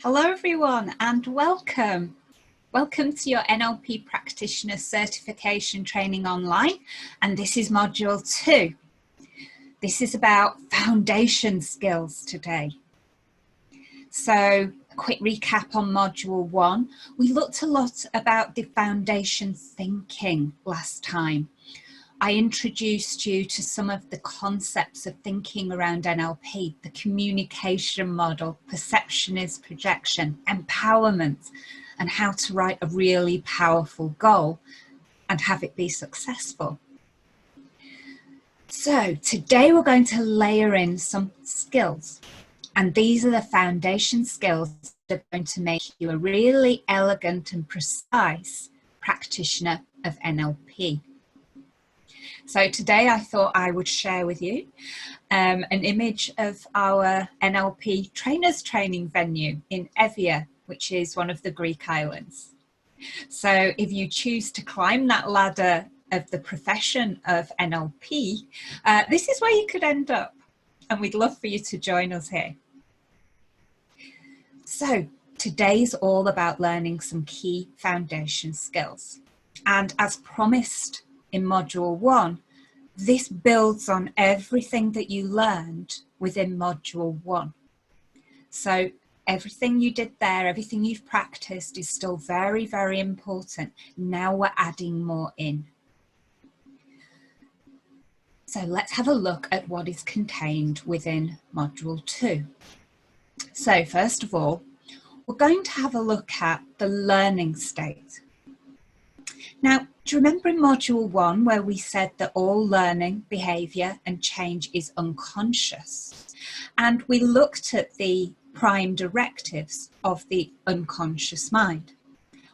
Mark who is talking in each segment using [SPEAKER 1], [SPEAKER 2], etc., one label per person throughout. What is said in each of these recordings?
[SPEAKER 1] Hello everyone and welcome. Welcome to your NLP Practitioner Certification Training Online, and this is Module 2. This is about foundation skills today. So a quick recap on Module 1. We looked a lot about the foundation thinking last time. I introduced you to some of the concepts of thinking around NLP, the communication model, perception is projection, empowerment, and how to write a really powerful goal and have it be successful. So today we're going to layer in some skills, and these are the foundation skills that are going to make you a really elegant and precise practitioner of NLP. So today I thought I would share with you an image of our NLP trainers training venue in Evia, which is one of the Greek islands. So if you choose to climb that ladder of the profession of NLP, this is where you could end up, and we'd love for you to join us here. So today's all about learning some key foundation skills, and as promised in Module 1, this builds on everything that you learned within Module 1. So everything you did there, everything you've practiced is still very, very important. Now we're adding more in. So let's have a look at what is contained within Module 2. So first of all, we're going to have a look at the learning state. Now, do you remember in Module 1 where we said that all learning, behaviour and change is unconscious? And we looked at the prime directives of the unconscious mind.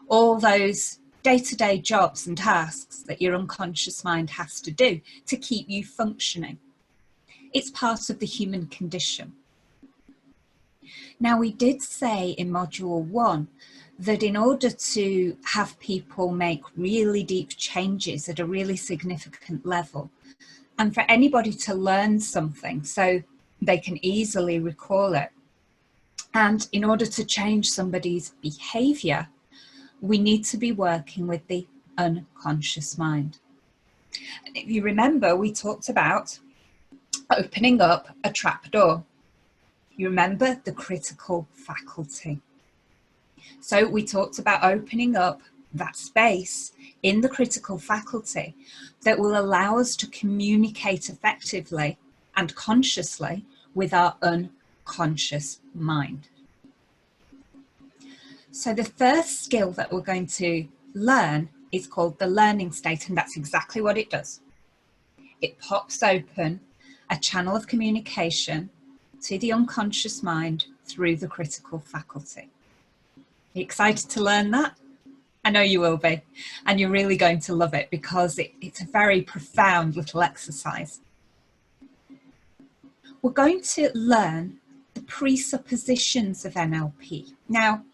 [SPEAKER 1] All those day-to-day jobs and tasks that your unconscious mind has to do to keep you functioning. It's part of the human condition. Now, we did say in Module 1 that in order to have people make really deep changes at a really significant level, and for anybody to learn something so they can easily recall it, and in order to change somebody's behaviour, we need to be working with the unconscious mind. And if you remember, we talked about opening up a trapdoor. You remember the critical faculty. So we talked about opening up that space in the critical faculty that will allow us to communicate effectively and consciously with our unconscious mind. So the first skill that we're going to learn is called the learning state, and that's exactly what it does. It pops open a channel of communication to the unconscious mind through the critical faculty. Are you excited to learn that? I know you will be, and you're really going to love it because it's a very profound little exercise. We're going to learn the presuppositions of NLP. Now,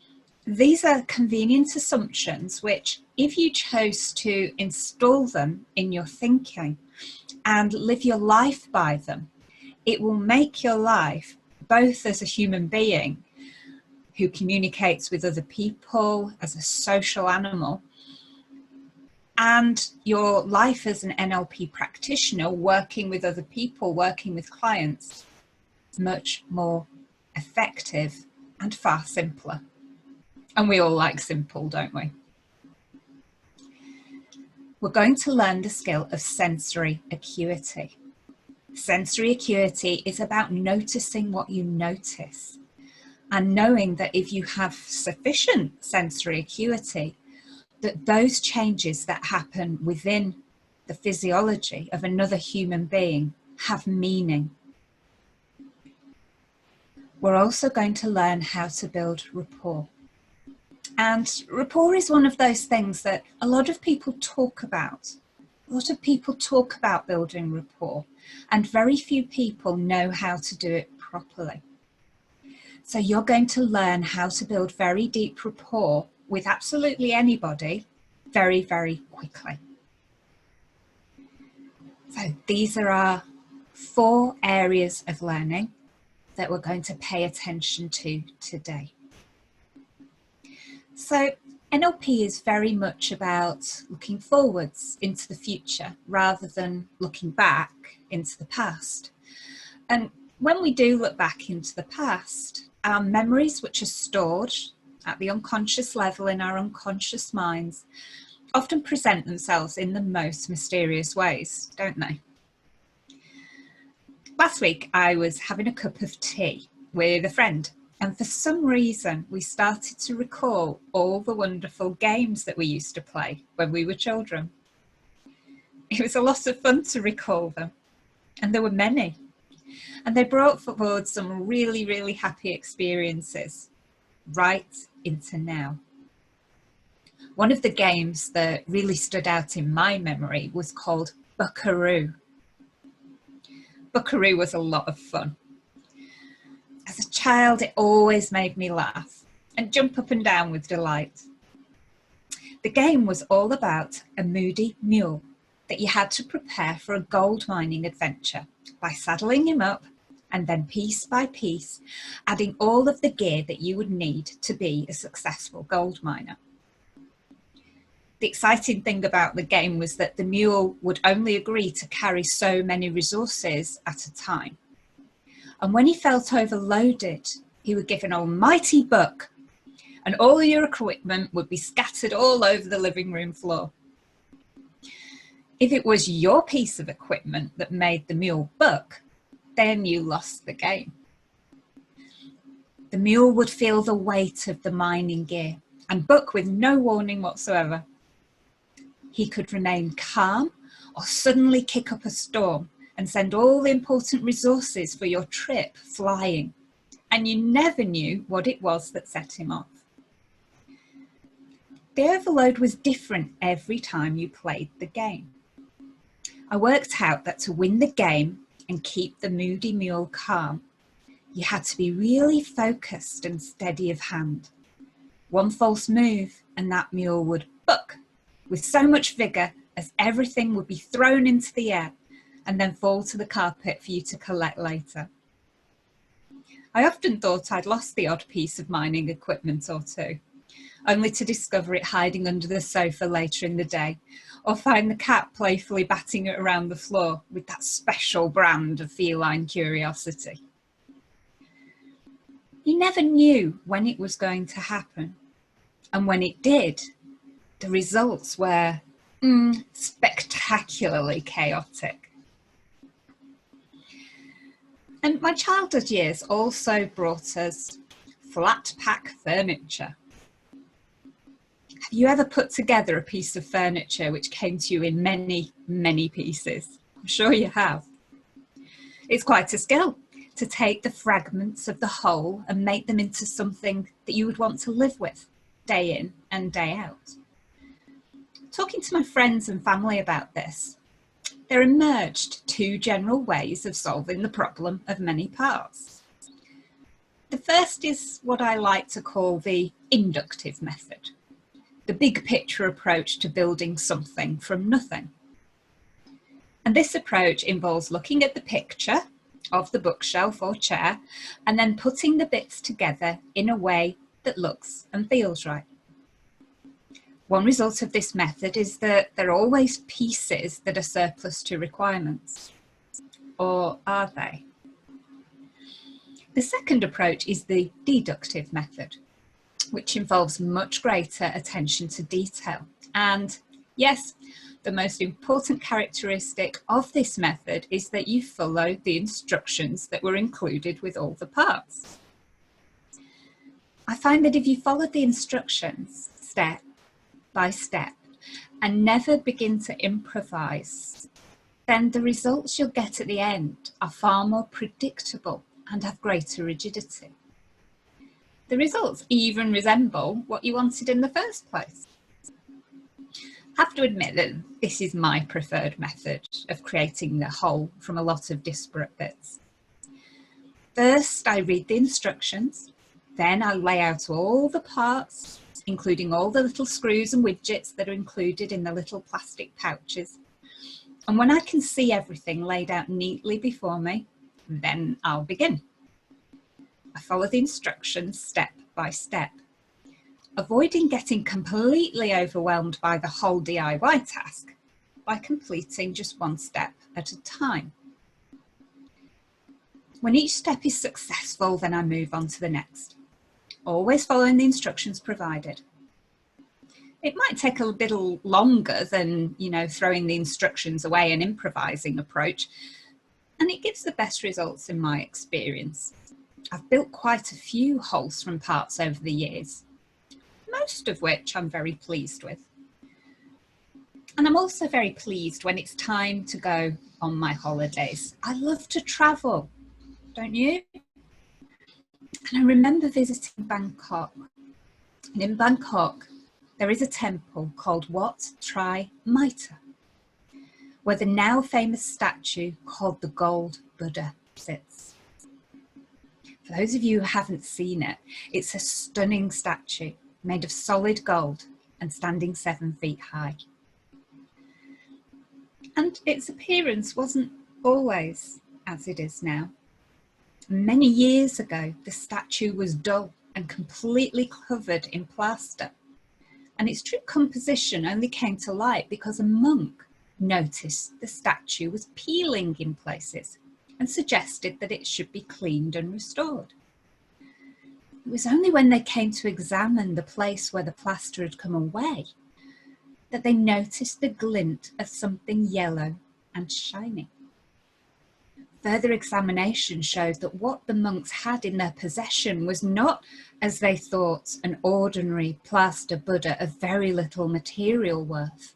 [SPEAKER 1] these are convenient assumptions which, if you chose to install them in your thinking and live your life by them, it will make your life, both as a human being who communicates with other people, as a social animal, and your life as an NLP practitioner, working with other people, working with clients, much more effective and far simpler. And we all like simple, don't we? We're going to learn the skill of sensory acuity. Sensory acuity is about noticing what you notice, and knowing that if you have sufficient sensory acuity, that those changes that happen within the physiology of another human being have meaning. We're also going to learn how to build rapport. And rapport is one of those things that a lot of people talk about. A lot of people talk about building rapport, and very few people know how to do it properly. So you're going to learn how to build very deep rapport with absolutely anybody very, very quickly. So these are our 4 areas of learning that we're going to pay attention to today. So NLP is very much about looking forwards into the future rather than looking back into the past. And when we do look back into the past, our memories, which are stored at the unconscious level in our unconscious minds, often present themselves in the most mysterious ways, don't they? Last week, I was having a cup of tea with a friend, and for some reason, we started to recall all the wonderful games that we used to play when we were children. It was a lot of fun to recall them, and there were many. And they brought forward some really, really happy experiences right into now. One of the games that really stood out in my memory was called Buckaroo. Buckaroo was a lot of fun. As a child, it always made me laugh and jump up and down with delight. The game was all about a moody mule that you had to prepare for a gold mining adventure by saddling him up and then piece by piece adding all of the gear that you would need to be a successful gold miner. The exciting thing about the game was that the mule would only agree to carry so many resources at a time. And when he felt overloaded, he would give an almighty buck and all your equipment would be scattered all over the living room floor. If it was your piece of equipment that made the mule buck, then you lost the game. The mule would feel the weight of the mining gear and buck with no warning whatsoever. He could remain calm or suddenly kick up a storm and send all the important resources for your trip flying, and you never knew what it was that set him off. The overload was different every time you played the game. I worked out that to win the game and keep the moody mule calm, you had to be really focused and steady of hand. One false move and that mule would buck with so much vigour as everything would be thrown into the air and then fall to the carpet for you to collect later. I often thought I'd lost the odd piece of mining equipment or two, only to discover it hiding under the sofa later in the day, or find the cat playfully batting it around the floor with that special brand of feline curiosity. You never knew when it was going to happen, and when it did, the results were spectacularly chaotic. And my childhood years also brought us flat pack furniture. Have you ever put together a piece of furniture which came to you in many, many pieces? I'm sure you have. It's quite a skill to take the fragments of the whole and make them into something that you would want to live with day in and day out. Talking to my friends and family about this, there emerged two general ways of solving the problem of many parts. The first is what I like to call the inductive method, the big picture approach to building something from nothing. And this approach involves looking at the picture of the bookshelf or chair and then putting the bits together in a way that looks and feels right. One result of this method is that there are always pieces that are surplus to requirements. Or are they? The second approach is the deductive method, which involves much greater attention to detail. And yes, the most important characteristic of this method is that you follow the instructions that were included with all the parts. I find that if you follow the instructions step by step and never begin to improvise, then the results you'll get at the end are far more predictable and have greater rigidity. The results even resemble what you wanted in the first place. I have to admit that this is my preferred method of creating the whole from a lot of disparate bits. First, I read the instructions, then I lay out all the parts, including all the little screws and widgets that are included in the little plastic pouches. And when I can see everything laid out neatly before me, then I'll begin. I follow the instructions step by step. avoiding getting completely overwhelmed by the whole DIY task by completing just one step at a time. When each step is successful, then I move on to the next, always following the instructions provided. It might take a little longer than, throwing the instructions away and improvising approach, and it gives the best results in my experience. I've built quite a few wholesome parts over the years, most of which I'm very pleased with. And I'm also very pleased when it's time to go on my holidays. I love to travel, don't you? And I remember visiting Bangkok. And in Bangkok, there is a temple called Wat Tri Maita, where the now famous statue called the Gold Buddha sits. For those of you who haven't seen it, it's a stunning statue made of solid gold and standing 7 feet high. And its appearance wasn't always as it is now. Many years ago, the statue was dull and completely covered in plaster. And its true composition only came to light because a monk noticed the statue was peeling in places and suggested that it should be cleaned and restored. It was only when they came to examine the place where the plaster had come away that they noticed the glint of something yellow and shiny. Further examination showed that what the monks had in their possession was not, as they thought, an ordinary plaster Buddha of very little material worth.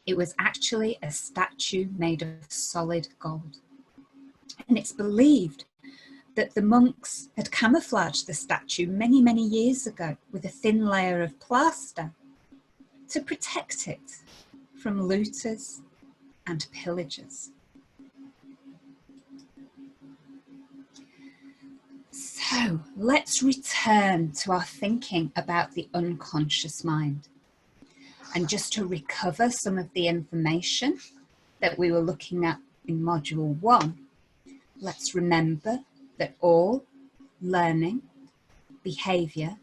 [SPEAKER 1] It was actually a statue made of solid gold. And it's believed that the monks had camouflaged the statue many, many years ago with a thin layer of plaster to protect it from looters and pillagers. So let's return to our thinking about the unconscious mind. And just to recover some of the information that we were looking at in module 1, let's remember that all learning, behavior,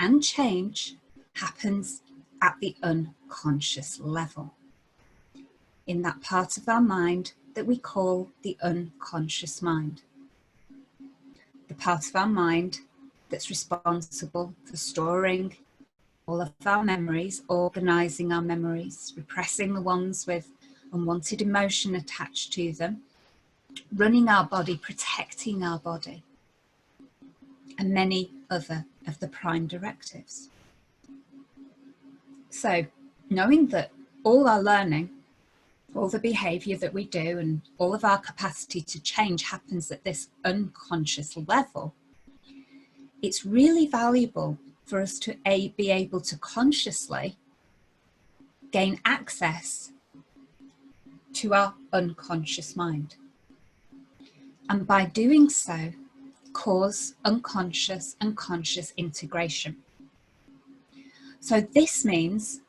[SPEAKER 1] and change happens at the unconscious level, in that part of our mind that we call the unconscious mind. The part of our mind that's responsible for storing all of our memories, organising our memories, repressing the ones with unwanted emotion attached to them, running our body, protecting our body, and many other of the prime directives. So, knowing that all our learning, all the behaviour that we do, and all of our capacity to change happens at this unconscious level, it's really valuable for us to be able to consciously gain access to our unconscious mind. And by doing so, cause unconscious and conscious integration. So this means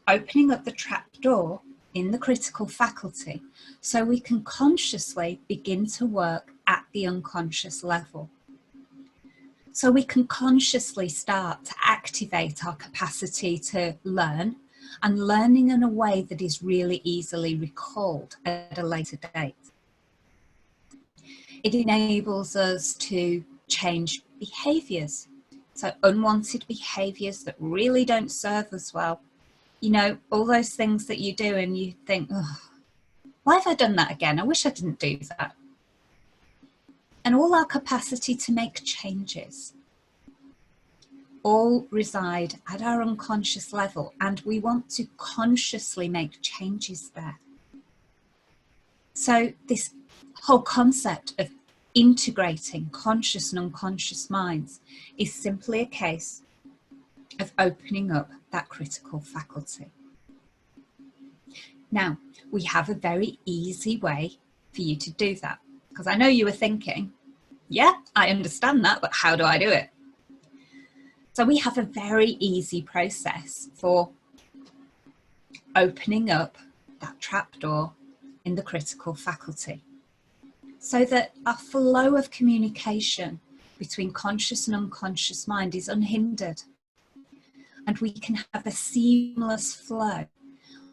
[SPEAKER 1] opening up the trapdoor in the critical faculty so we can consciously begin to work at the unconscious level. So we can consciously start to activate our capacity to learn, and learning in a way that is really easily recalled at a later date. It enables us to change behaviours. So unwanted behaviours that really don't serve us well. You know, all those things that you do and you think, oh, why have I done that again? I wish I didn't do that. And all our capacity to make changes all reside at our unconscious level, and we want to consciously make changes there. So this whole concept of integrating conscious and unconscious minds is simply a case of opening up that critical faculty. Now, we have a very easy way for you to do that, because I know you were thinking, yeah, I understand that, but how do I do it? So we have a very easy process for opening up that trapdoor in the critical faculty, so that our flow of communication between conscious and unconscious mind is unhindered and we can have a seamless flow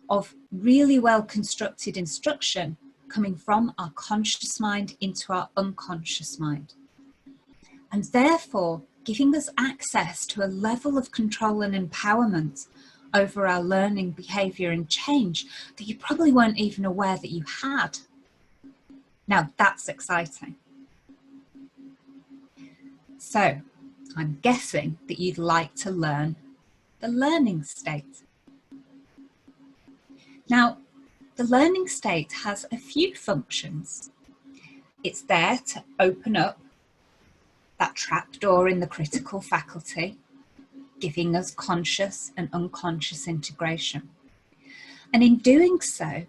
[SPEAKER 1] of really well constructed instruction coming from our conscious mind into our unconscious mind. And therefore giving us access to a level of control and empowerment over our learning, behaviour and change that you probably weren't even aware that you had. Now that's exciting. So I'm guessing that you'd like to learn the learning state. Now, the learning state has a few functions. It's there to open up that trapdoor in the critical faculty, giving us conscious and unconscious integration. And in doing so,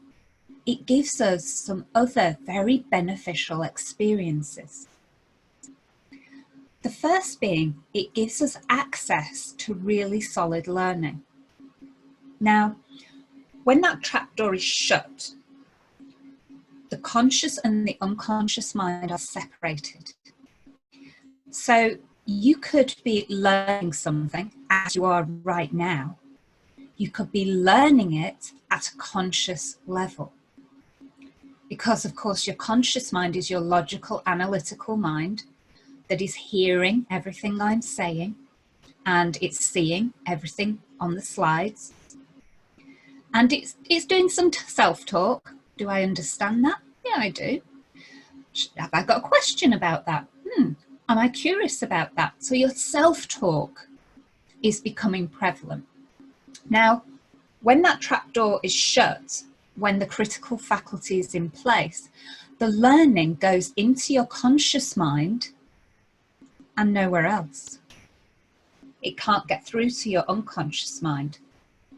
[SPEAKER 1] it gives us some other very beneficial experiences. The first being, it gives us access to really solid learning. Now, when that trapdoor is shut, the conscious and the unconscious mind are separated. So you could be learning something as you are right now. You could be learning it at a conscious level. Because of course your conscious mind is your logical, analytical mind that is hearing everything I'm saying, and it's seeing everything on the slides. And it's doing some self-talk. Do I understand that? Yeah, I do. Have I got a question about that? Am I curious about that? So your self-talk is becoming prevalent. Now, when that trapdoor is shut, when the critical faculty is in place, the learning goes into your conscious mind and nowhere else. It can't get through to your unconscious mind,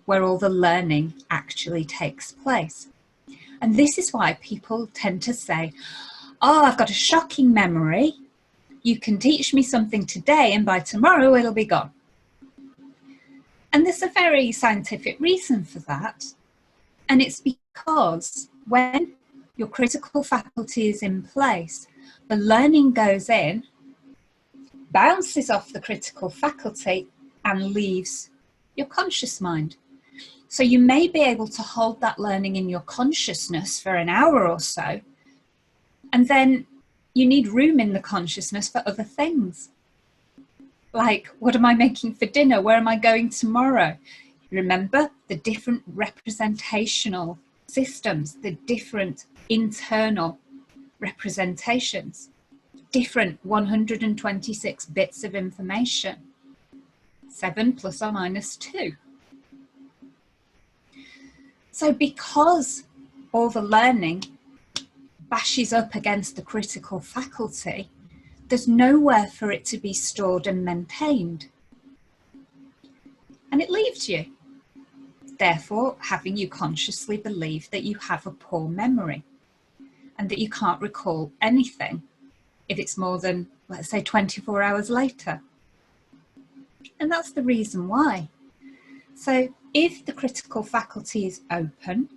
[SPEAKER 1] where all the learning actually takes place. And this is why people tend to say, oh, I've got a shocking memory. You can teach me something today and by tomorrow it'll be gone. And there's a very scientific reason for that. And it's because when your critical faculty is in place, the learning goes in, bounces off the critical faculty and leaves your conscious mind. So you may be able to hold that learning in your consciousness for an hour or so, and then you need room in the consciousness for other things. Like, what am I making for dinner? Where am I going tomorrow? Remember the different representational systems, the different internal representations, different 126 bits of information, 7 plus or minus 2. So because all the learning bashes up against the critical faculty, there's nowhere for it to be stored and maintained. And it leaves you, therefore having you consciously believe that you have a poor memory and that you can't recall anything if it's more than, let's say, 24 hours later. And that's the reason why. So if the critical faculty is open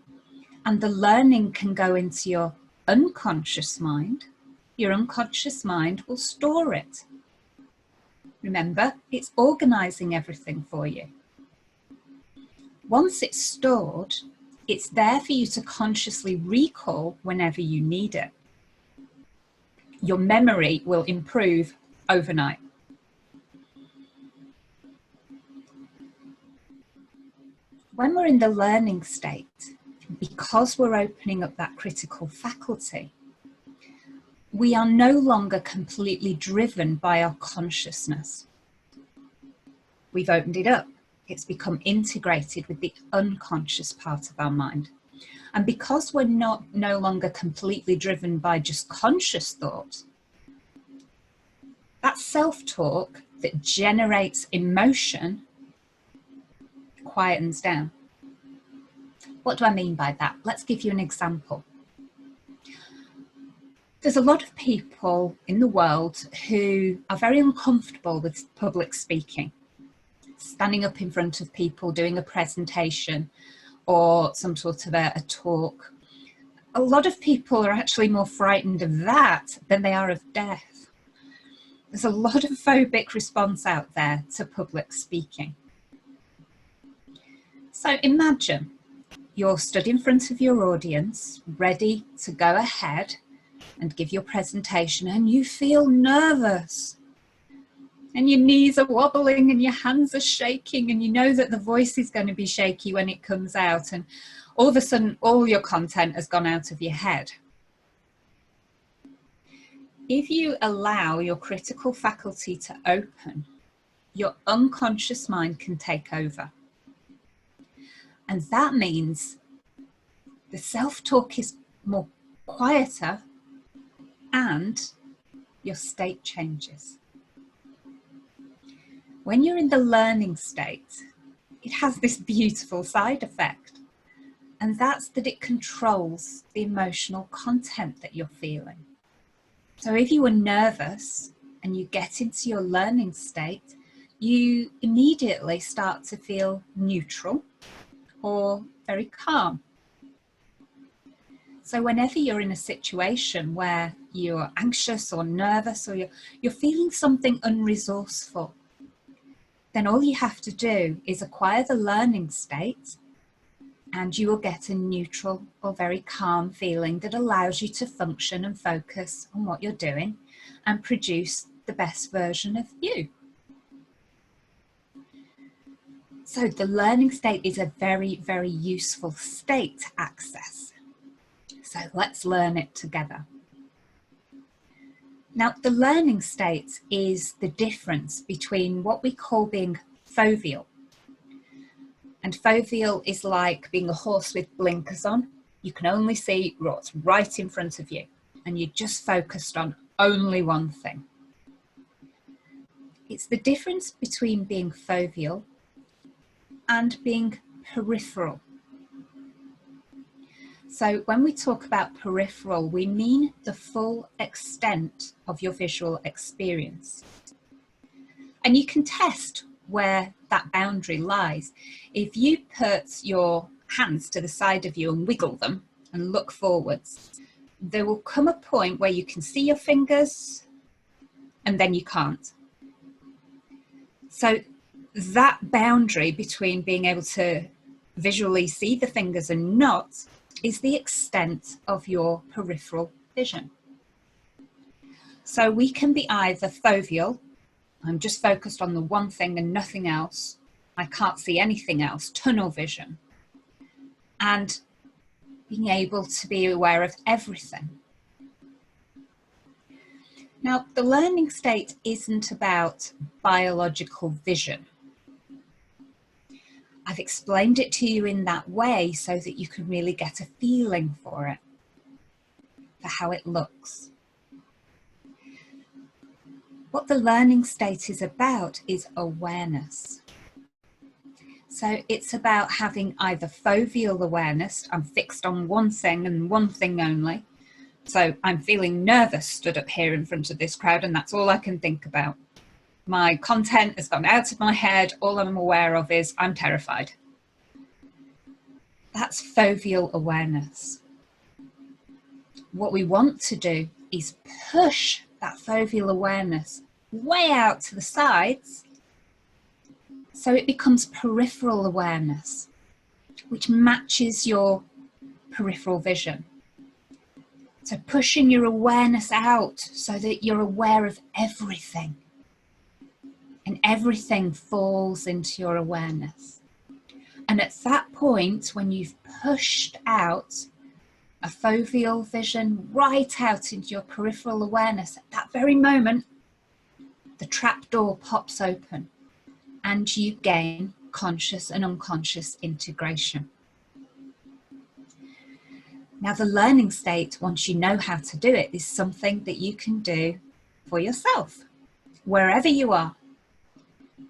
[SPEAKER 1] and the learning can go into your unconscious mind, your unconscious mind will store it. Remember, it's organizing everything for you. Once it's stored, it's there for you to consciously recall whenever you need it. Your memory will improve overnight. When we're in the learning state, because we're opening up that critical faculty, we are no longer completely driven by our consciousness. We've opened it up. It's become integrated with the unconscious part of our mind. And because we're no longer completely driven by just conscious thought, that self-talk that generates emotion quietens down. What do I mean by that? Let's give you an example. There's a lot of people in the world who are very uncomfortable with public speaking, standing up in front of people, doing a presentation or some sort of a talk. A lot of people are actually more frightened of that than they are of death. There's a lot of phobic response out there to public speaking. So imagine you're stood in front of your audience, ready to go ahead and give your presentation, and you feel nervous. And your knees are wobbling and your hands are shaking, and you know that the voice is going to be shaky when it comes out, and all of a sudden all your content has gone out of your head. If you allow your critical faculty to open, your unconscious mind can take over. And that means the self-talk is more quieter and your state changes. When you're in the learning state, it has this beautiful side effect, and that's that it controls the emotional content that you're feeling. So if you were nervous and you get into your learning state, you immediately start to feel neutral or very calm. So whenever you're in a situation where you're anxious or nervous, or you're feeling something unresourceful, then all you have to do is acquire the learning state, and you will get a neutral or very calm feeling that allows you to function and focus on what you're doing and produce the best version of you. So the learning state is a very, very useful state to access. So let's learn it together. Now, the learning state is the difference between what we call being foveal. And foveal is like being a horse with blinkers on. You can only see what's right in front of you, and you're just focused on only one thing. It's the difference between being foveal and being peripheral. So when we talk about peripheral, we mean the full extent of your visual experience. And you can test where that boundary lies. If you put your hands to the side of you and wiggle them and look forwards, there will come a point where you can see your fingers and then you can't. So that boundary between being able to visually see the fingers and not is the extent of your peripheral vision. So we can be either foveal, I'm just focused on the one thing and nothing else, I can't see anything else, tunnel vision, and being able to be aware of everything. Now, the learning state isn't about biological vision. I've explained it to you in that way so that you can really get a feeling for it, for how it looks. What the learning state is about is awareness. So it's about having either foveal awareness, I'm fixed on one thing and one thing only. So I'm feeling nervous stood up here in front of this crowd, and that's all I can think about. My content has gone out of my head. All I'm aware of is I'm terrified. That's foveal awareness. What we want to do is push that foveal awareness way out to the sides so it becomes peripheral awareness, which matches your peripheral vision. So pushing your awareness out so that you're aware of everything, and everything falls into your awareness. And at that point, when you've pushed out a foveal vision right out into your peripheral awareness, at that very moment, the trapdoor pops open and you gain conscious and unconscious integration. Now, the learning state, once you know how to do it, is something that you can do for yourself, wherever you are.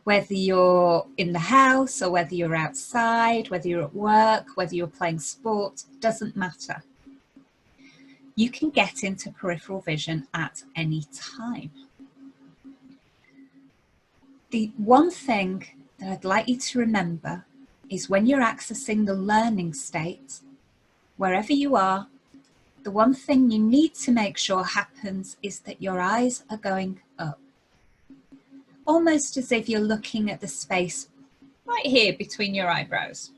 [SPEAKER 1] Whether you're in the house or whether you're outside, whether you're at work, whether you're playing sport, doesn't matter. You can get into peripheral vision at any time. The one thing that I'd like you to remember is when you're accessing the learning state, wherever you are, the one thing you need to make sure happens is that your eyes are going up. Almost as if you're looking at the space right here between your eyebrows.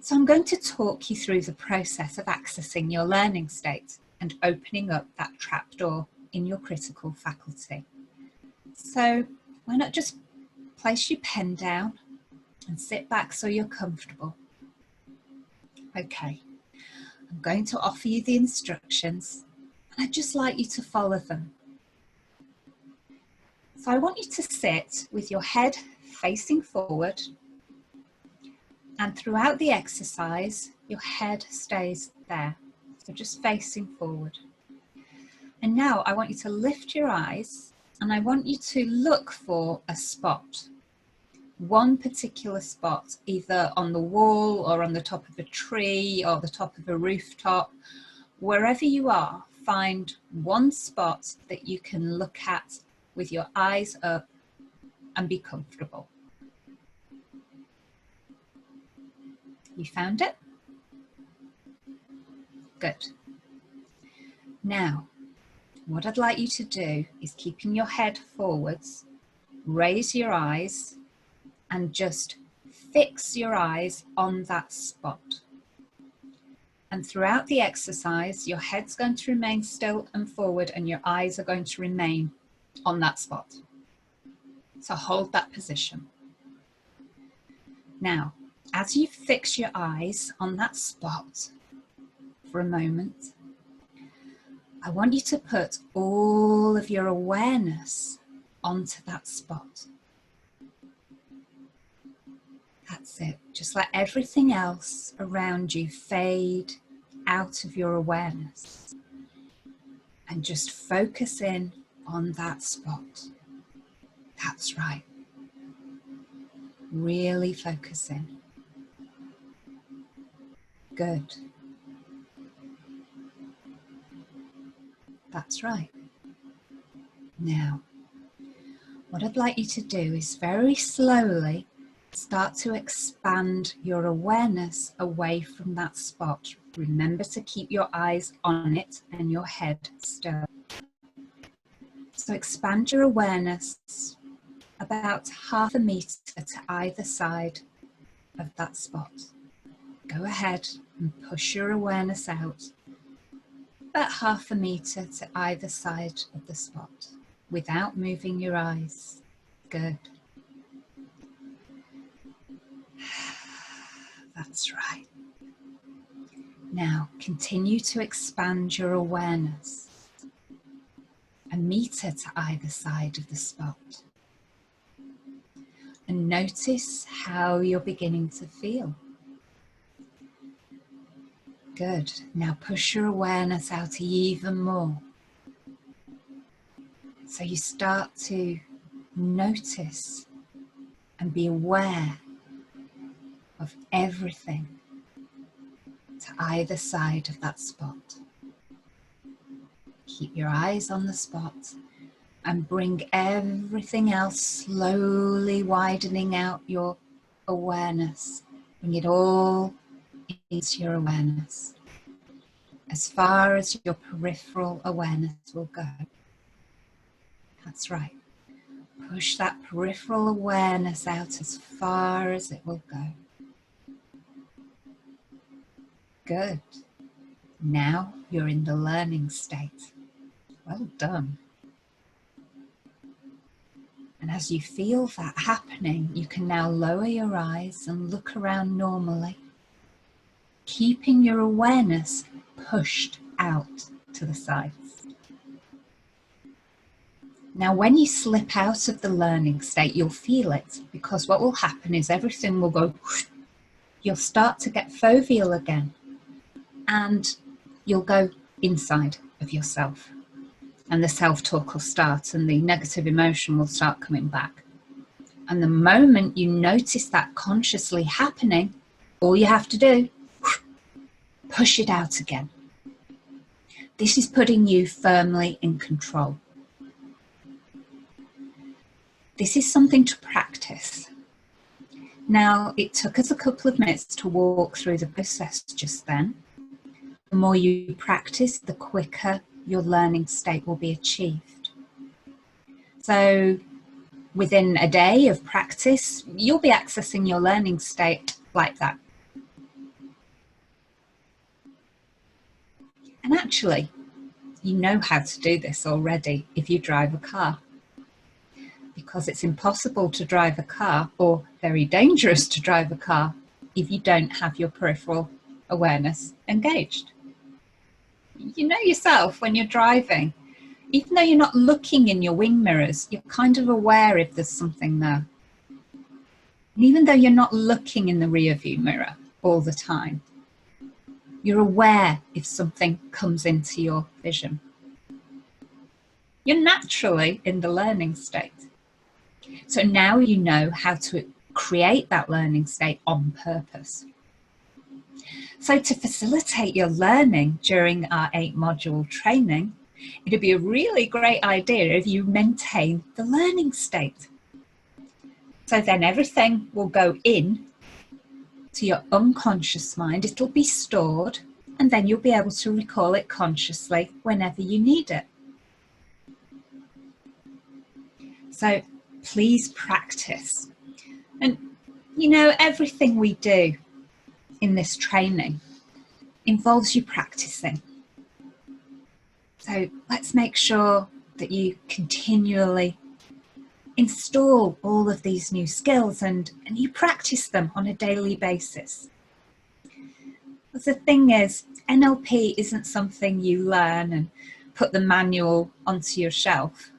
[SPEAKER 1] So I'm going to talk you through the process of accessing your learning state and opening up that trapdoor in your critical faculty. So why not just place your pen down and sit back so you're comfortable. Okay, I'm going to offer you the instructions and I'd just like you to follow them. So I want you to sit with your head facing forward, and throughout the exercise, your head stays there. So just facing forward. And now I want you to lift your eyes and I want you to look for a spot. One particular spot, either on the wall or on the top of a tree or the top of a rooftop. Wherever you are, find one spot that you can look at with your eyes up and be comfortable. You found it? Good. Now, what I'd like you to do is, keeping your head forwards, raise your eyes and just fix your eyes on that spot. And throughout the exercise, your head's going to remain still and forward and your eyes are going to remain on that spot. So hold that position. Now, as you fix your eyes on that spot for a moment, I want you to put all of your awareness onto that spot. That's it. Just let everything else around you fade out of your awareness and just focus in on that spot. That's right. Really focus in. Good. That's right. Now, what I'd like you to do is very slowly start to expand your awareness away from that spot. Remember to keep your eyes on it and your head still. So expand your awareness about 1/2 meter to either side of that spot. Go ahead and push your awareness out about 1/2 meter to either side of the spot without moving your eyes. Good. That's right. Now continue to expand your awareness 1 meter to either side of the spot. And notice how you're beginning to feel. Good. Now push your awareness out even more. So you start to notice and be aware of everything to either side of that spot. Keep your eyes on the spot and bring everything else slowly widening out your awareness. Bring it all into your awareness, as far as your peripheral awareness will go. That's right. Push that peripheral awareness out as far as it will go. Good. Now you're in the learning state. Well done. And as you feel that happening, you can now lower your eyes and look around normally, keeping your awareness pushed out to the sides. Now, when you slip out of the learning state, you'll feel it, because what will happen is everything will go, you'll start to get foveal again, and you'll go inside of yourself. And the self-talk will start and the negative emotion will start coming back. And the moment you notice that consciously happening, all you have to do, push it out again. This is putting you firmly in control. This is something to practice. Now, it took us a couple of minutes to walk through the process just then. The more you practice, the quicker your learning state will be achieved. So within a day of practice, you'll be accessing your learning state like that. And actually, you know how to do this already if you drive a car, because it's impossible to drive a car, or very dangerous to drive a car, if you don't have your peripheral awareness engaged. You know yourself when you're driving, even though you're not looking in your wing mirrors, you're kind of aware if there's something there. And even though you're not looking in the rear view mirror all the time, you're aware if something comes into your vision. You're naturally in the learning state. So now you know how to create that learning state on purpose. So to facilitate your learning during our 8-module training, it'd be a really great idea if you maintain the learning state. So then everything will go in to your unconscious mind, it'll be stored, and then you'll be able to recall it consciously whenever you need it. So please practice. And you know, everything we do in this training involves you practicing. So let's make sure that you continually install all of these new skills and you practice them on a daily basis. But the thing is, NLP isn't something you learn and put the manual onto your shelf.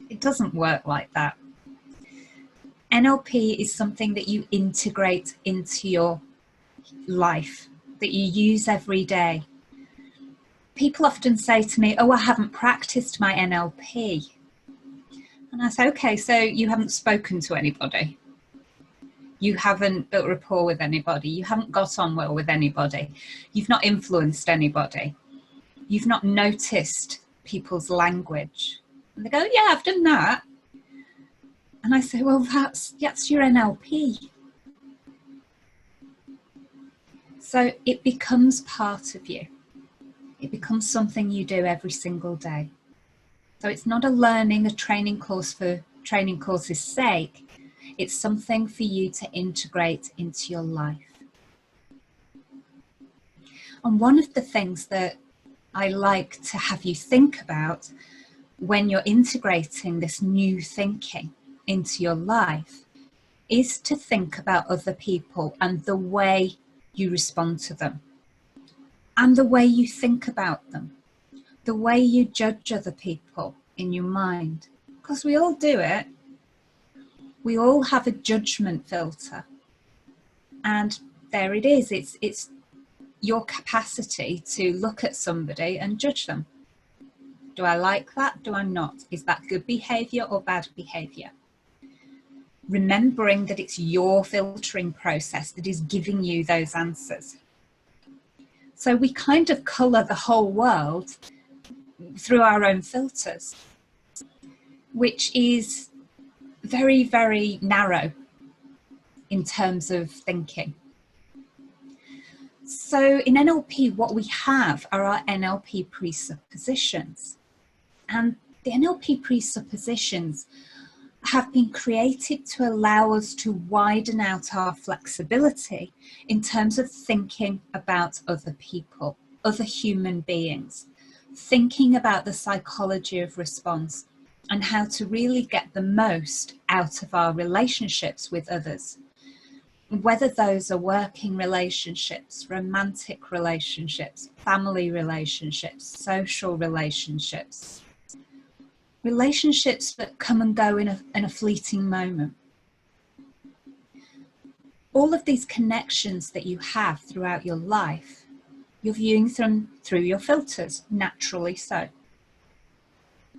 [SPEAKER 1] It doesn't work like that. NLP is something that you integrate into your life, that you use every day. People often say to me, oh, I haven't practiced my NLP. And I say, okay, so you haven't spoken to anybody. You haven't built rapport with anybody. You haven't got on well with anybody. You've not influenced anybody. You've not noticed people's language. And they go, yeah, I've done that. And I say, well, that's your NLP. So it becomes part of you. It becomes something you do every single day. So it's not a training course for training course's sake. It's something for you to integrate into your life. And one of the things that I like to have you think about when you're integrating this new thinking into your life is to think about other people and the way you respond to them, and the way you think about them, the way you judge other people in your mind, because we all do it. We all have a judgment filter, and there it is. It's your capacity to look at somebody and judge them. Do I like that? Do I not? Is that good behavior or bad behavior? Remembering that it's your filtering process that is giving you those answers. So we kind of colour the whole world through our own filters, which is very, very narrow in terms of thinking. So in NLP, what we have are our NLP presuppositions. And the NLP presuppositions have been created to allow us to widen out our flexibility in terms of thinking about other people, other human beings, thinking about the psychology of response and how to really get the most out of our relationships with others. Whether those are working relationships, romantic relationships, family relationships, social relationships, relationships that come and go in a fleeting moment. All of these connections that you have throughout your life, you're viewing them through your filters, naturally so.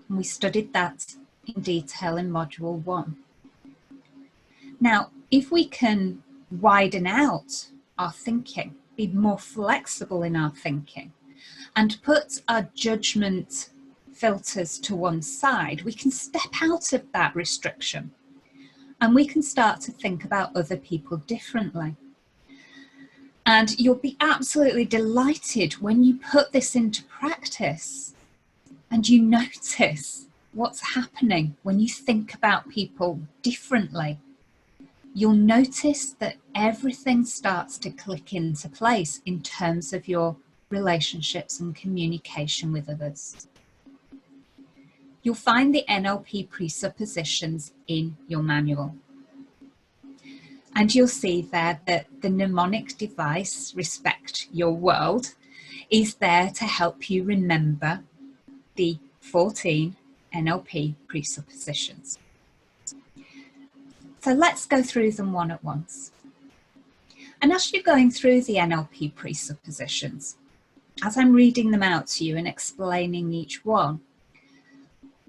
[SPEAKER 1] And we studied that in detail in Module 1. Now, if we can widen out our thinking, be more flexible in our thinking, and put our judgment filters to one side, we can step out of that restriction and we can start to think about other people differently. And you'll be absolutely delighted when you put this into practice and you notice what's happening when you think about people differently. You'll notice that everything starts to click into place in terms of your relationships and communication with others. You'll find the NLP presuppositions in your manual. And you'll see there that the mnemonic device, Respect Your World, is there to help you remember the 14 NLP presuppositions. So let's go through them one at once. And as you're going through the NLP presuppositions, as I'm reading them out to you and explaining each one,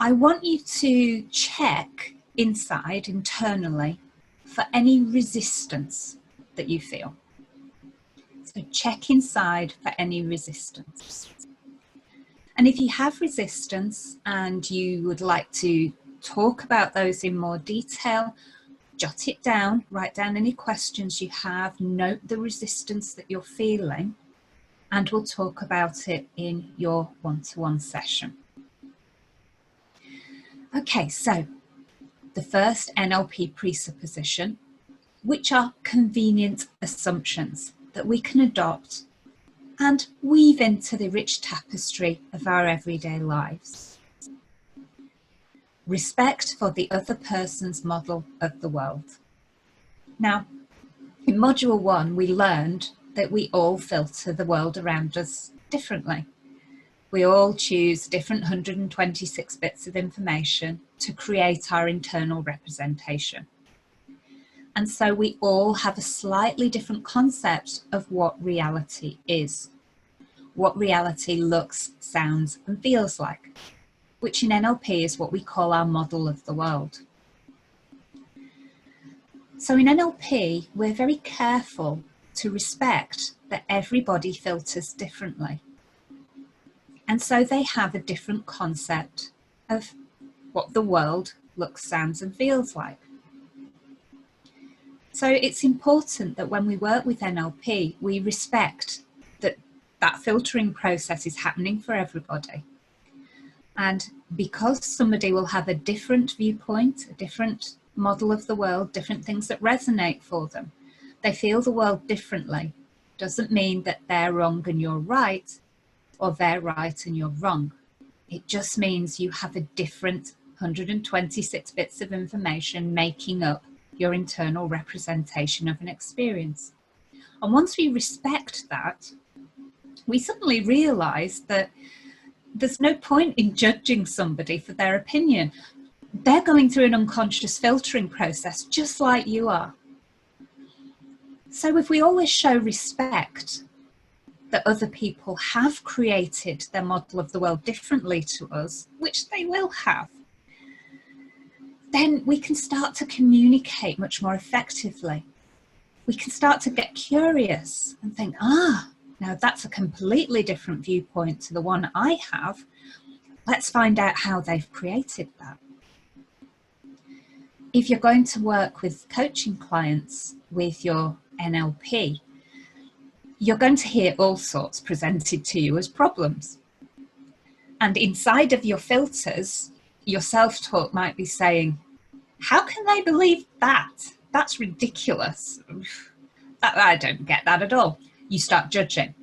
[SPEAKER 1] I want you to check inside, internally, for any resistance that you feel. So check inside for any resistance. And if you have resistance and you would like to talk about those in more detail, jot it down, write down any questions you have, note the resistance that you're feeling, and we'll talk about it in your one-to-one session. Okay, so the first NLP presupposition, which are convenient assumptions that we can adopt and weave into the rich tapestry of our everyday lives. Respect for the other person's model of the world. Now, in Module 1, we learned that we all filter the world around us differently. We all choose different 126 bits of information to create our internal representation. And so we all have a slightly different concept of what reality is, what reality looks, sounds, and feels like, which in NLP is what we call our model of the world. So in NLP, we're very careful to respect that everybody filters differently. And so they have a different concept of what the world looks, sounds, and feels like. So it's important that when we work with NLP, we respect that that filtering process is happening for everybody. And because somebody will have a different viewpoint, a different model of the world, different things that resonate for them, they feel the world differently, doesn't mean that they're wrong and you're right, or they're right and you're wrong. It just means you have a different 126 bits of information making up your internal representation of an experience. And once we respect that, we suddenly realize that there's no point in judging somebody for their opinion. They're going through an unconscious filtering process just like you are. So if we always show respect that other people have created their model of the world differently to us, which they will have, then we can start to communicate much more effectively. We can start to get curious and think, now that's a completely different viewpoint to the one I have. Let's find out how they've created that. If you're going to work with coaching clients with your NLP, you're going to hear all sorts presented to you as problems. And inside of your filters, your self-talk might be saying, how can they believe that? That's ridiculous. I don't get that at all. You start judging.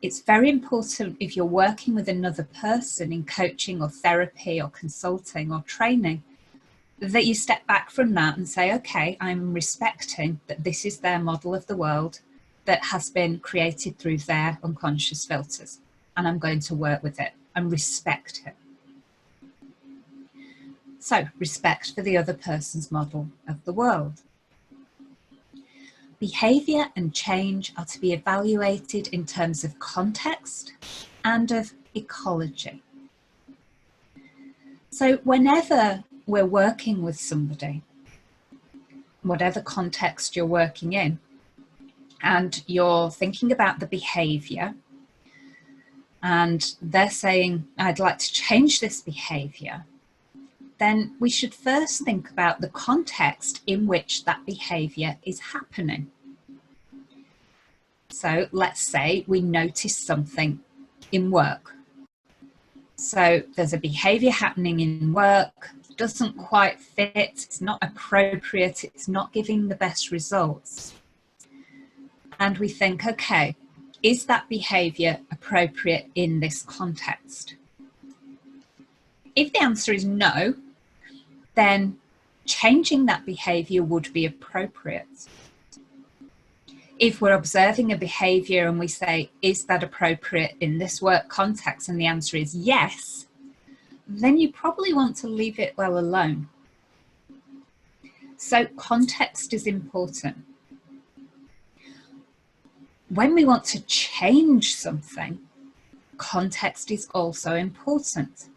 [SPEAKER 1] It's very important if you're working with another person in coaching or therapy or consulting or training, that you step back from that and say, okay, I'm respecting that this is their model of the world that has been created through their unconscious filters, and I'm going to work with it and respect it. So, respect for the other person's model of the world. Behaviour and change are to be evaluated in terms of context and of ecology. So whenever we're working with somebody, whatever context you're working in, and you're thinking about the behaviour, and they're saying, I'd like to change this behaviour, then we should first think about the context in which that behaviour is happening. So let's say we notice something in work. So there's a behaviour happening in work, doesn't quite fit, it's not appropriate, it's not giving the best results. And we think, okay, is that behaviour appropriate in this context? If the answer is no, then changing that behaviour would be appropriate. If we're observing a behaviour and we say, is that appropriate in this work context? And the answer is yes, then you probably want to leave it well alone. So context is important. When we want to change something, context is also important.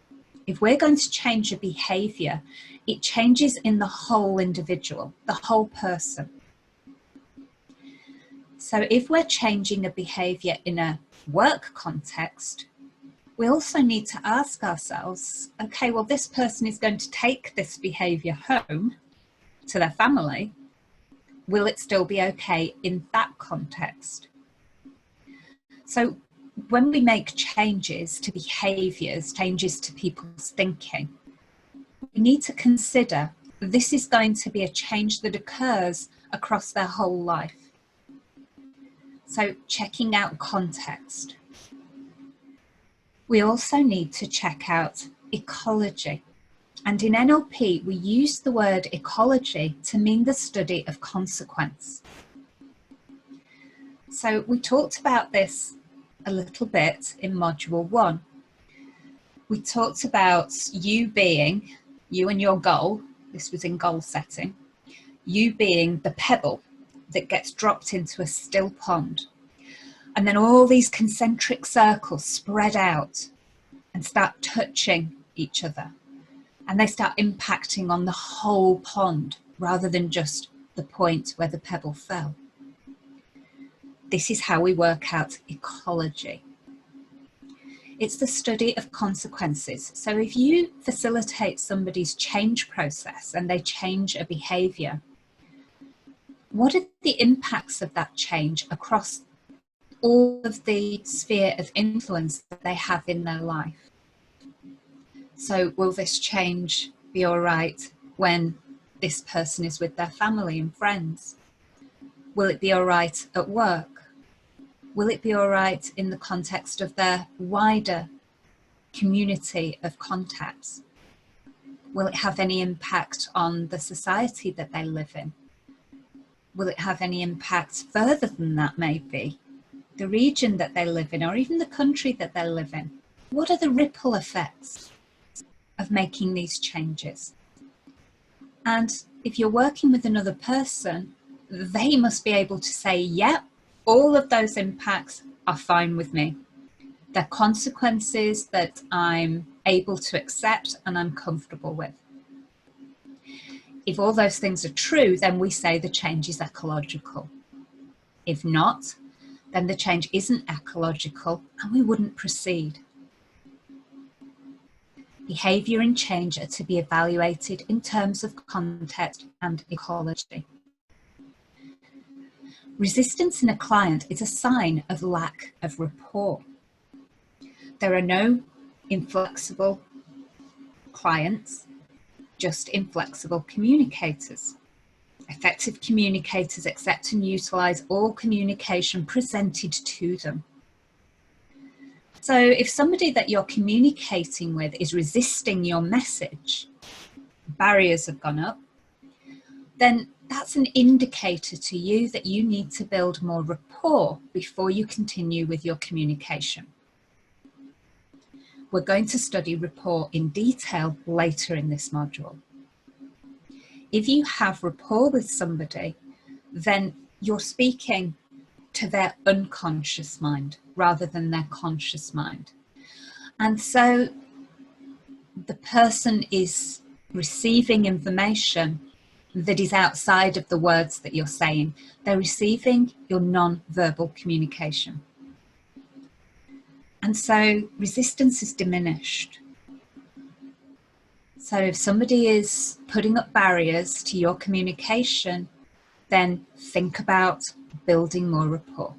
[SPEAKER 1] If we're going to change a behaviour, it changes in the whole individual, the whole person. So if we're changing a behaviour in a work context, we also need to ask ourselves, okay, well, this person is going to take this behaviour home to their family. Will it still be okay in that context? So when we make changes to behaviours, changes to people's thinking, we need to consider this is going to be a change that occurs across their whole life. So checking out context. We also need to check out ecology. And in NLP, we use the word ecology to mean the study of consequence. So we talked about this a little bit in module 1. We talked about you and your goal, this was in goal setting, you being the pebble that gets dropped into a still pond. And then all these concentric circles spread out and start touching each other. And they start impacting on the whole pond rather than just the point where the pebble fell. This is how we work out ecology. It's the study of consequences. So if you facilitate somebody's change process and they change a behaviour, what are the impacts of that change across all of the sphere of influence that they have in their life? So will this change be all right when this person is with their family and friends? Will it be all right at work? Will it be all right in the context of their wider community of contacts? Will it have any impact on the society that they live in? Will it have any impact further than that, maybe? The region that they live in, or even the country that they live in? What are the ripple effects of making these changes? And if you're working with another person, they must be able to say, yep, all of those impacts are fine with me. They're consequences that I'm able to accept and I'm comfortable with. If all those things are true, then we say the change is ecological. If not, then the change isn't ecological and we wouldn't proceed. Behaviour and change are to be evaluated in terms of context and ecology. Resistance in a client is a sign of lack of rapport. There are no inflexible clients, just inflexible communicators. Effective communicators accept and utilise all communication presented to them. So if somebody that you're communicating with is resisting your message, barriers have gone up, then that's an indicator to you that you need to build more rapport before you continue with your communication. We're going to study rapport in detail later in this module. If you have rapport with somebody, then you're speaking to their unconscious mind rather than their conscious mind. And so the person is receiving information that is outside of the words that you're saying. They're receiving your non-verbal communication. And so resistance is diminished. So if somebody is putting up barriers to your communication, then think about building more rapport.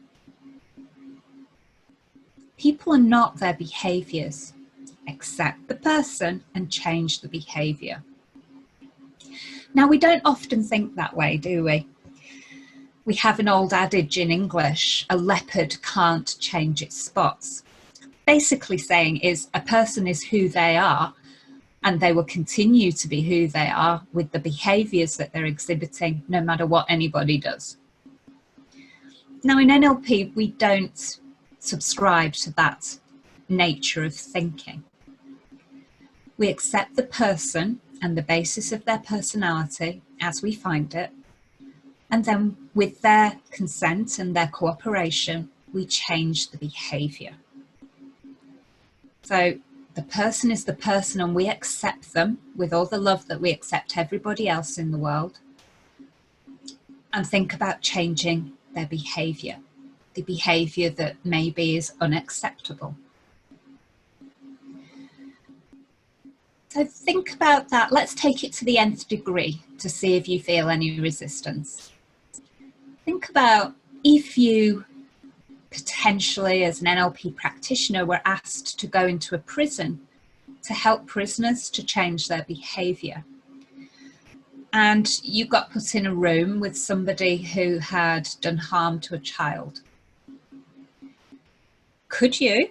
[SPEAKER 1] People are not their behaviours. Accept the person and change the behaviour. Now, we don't often think that way, do we? We have an old adage in English, a leopard can't change its spots. Basically saying is a person is who they are, and they will continue to be who they are with the behaviours that they're exhibiting, no matter what anybody does. Now, in NLP, we don't subscribe to that nature of thinking. We accept the person and the basis of their personality as we find it, and then with their consent and their cooperation, we change the behaviour. So the person is the person, and we accept them with all the love that we accept everybody else in the world, and think about changing their behaviour, the behaviour that maybe is unacceptable. So think about that. Let's take it to the nth degree to see if you feel any resistance. Think about if you potentially, as an NLP practitioner, were asked to go into a prison to help prisoners to change their behaviour. And you got put in a room with somebody who had done harm to a child. Could you,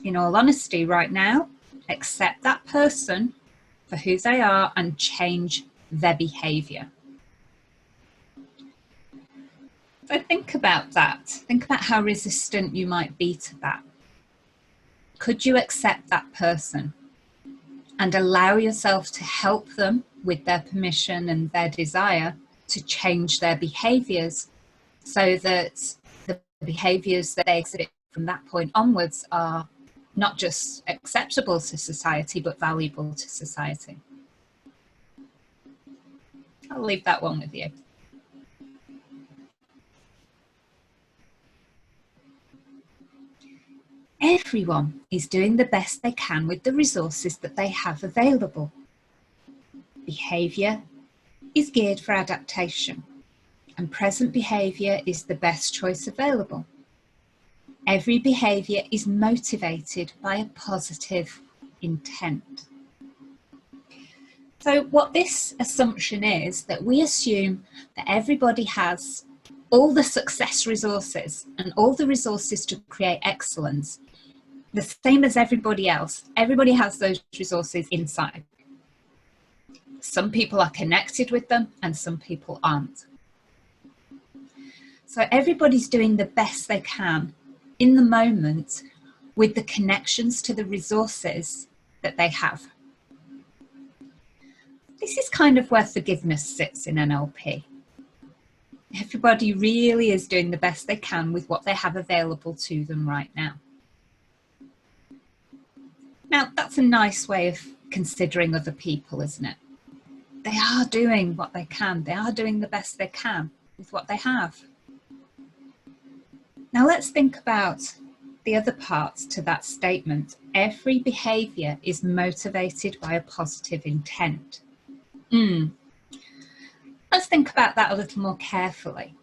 [SPEAKER 1] in all honesty right now, accept that person for who they are and change their behaviour? So think about that. Think about how resistant you might be to that. Could you accept that person and allow yourself to help them with their permission and their desire to change their behaviours, so that the behaviours that they exhibit from that point onwards are not just acceptable to society, but valuable to society? I'll leave that one with you. Everyone is doing the best they can with the resources that they have available. Behaviour is geared for adaptation, and present behaviour is the best choice available. Every behaviour is motivated by a positive intent. So what this assumption is, that we assume that everybody has all the success resources and all the resources to create excellence, the same as everybody else. Everybody has those resources inside. Some people are connected with them and some people aren't. So everybody's doing the best they can in the moment with the connections to the resources that they have. This is kind of where forgiveness sits in NLP. Everybody really is doing the best they can with what they have available to them right now. Now, that's a nice way of considering other people, isn't it? They are doing what they can. They are doing the best they can with what they have. Now let's think about the other parts to that statement. Every behaviour is motivated by a positive intent. Let's think about that a little more carefully.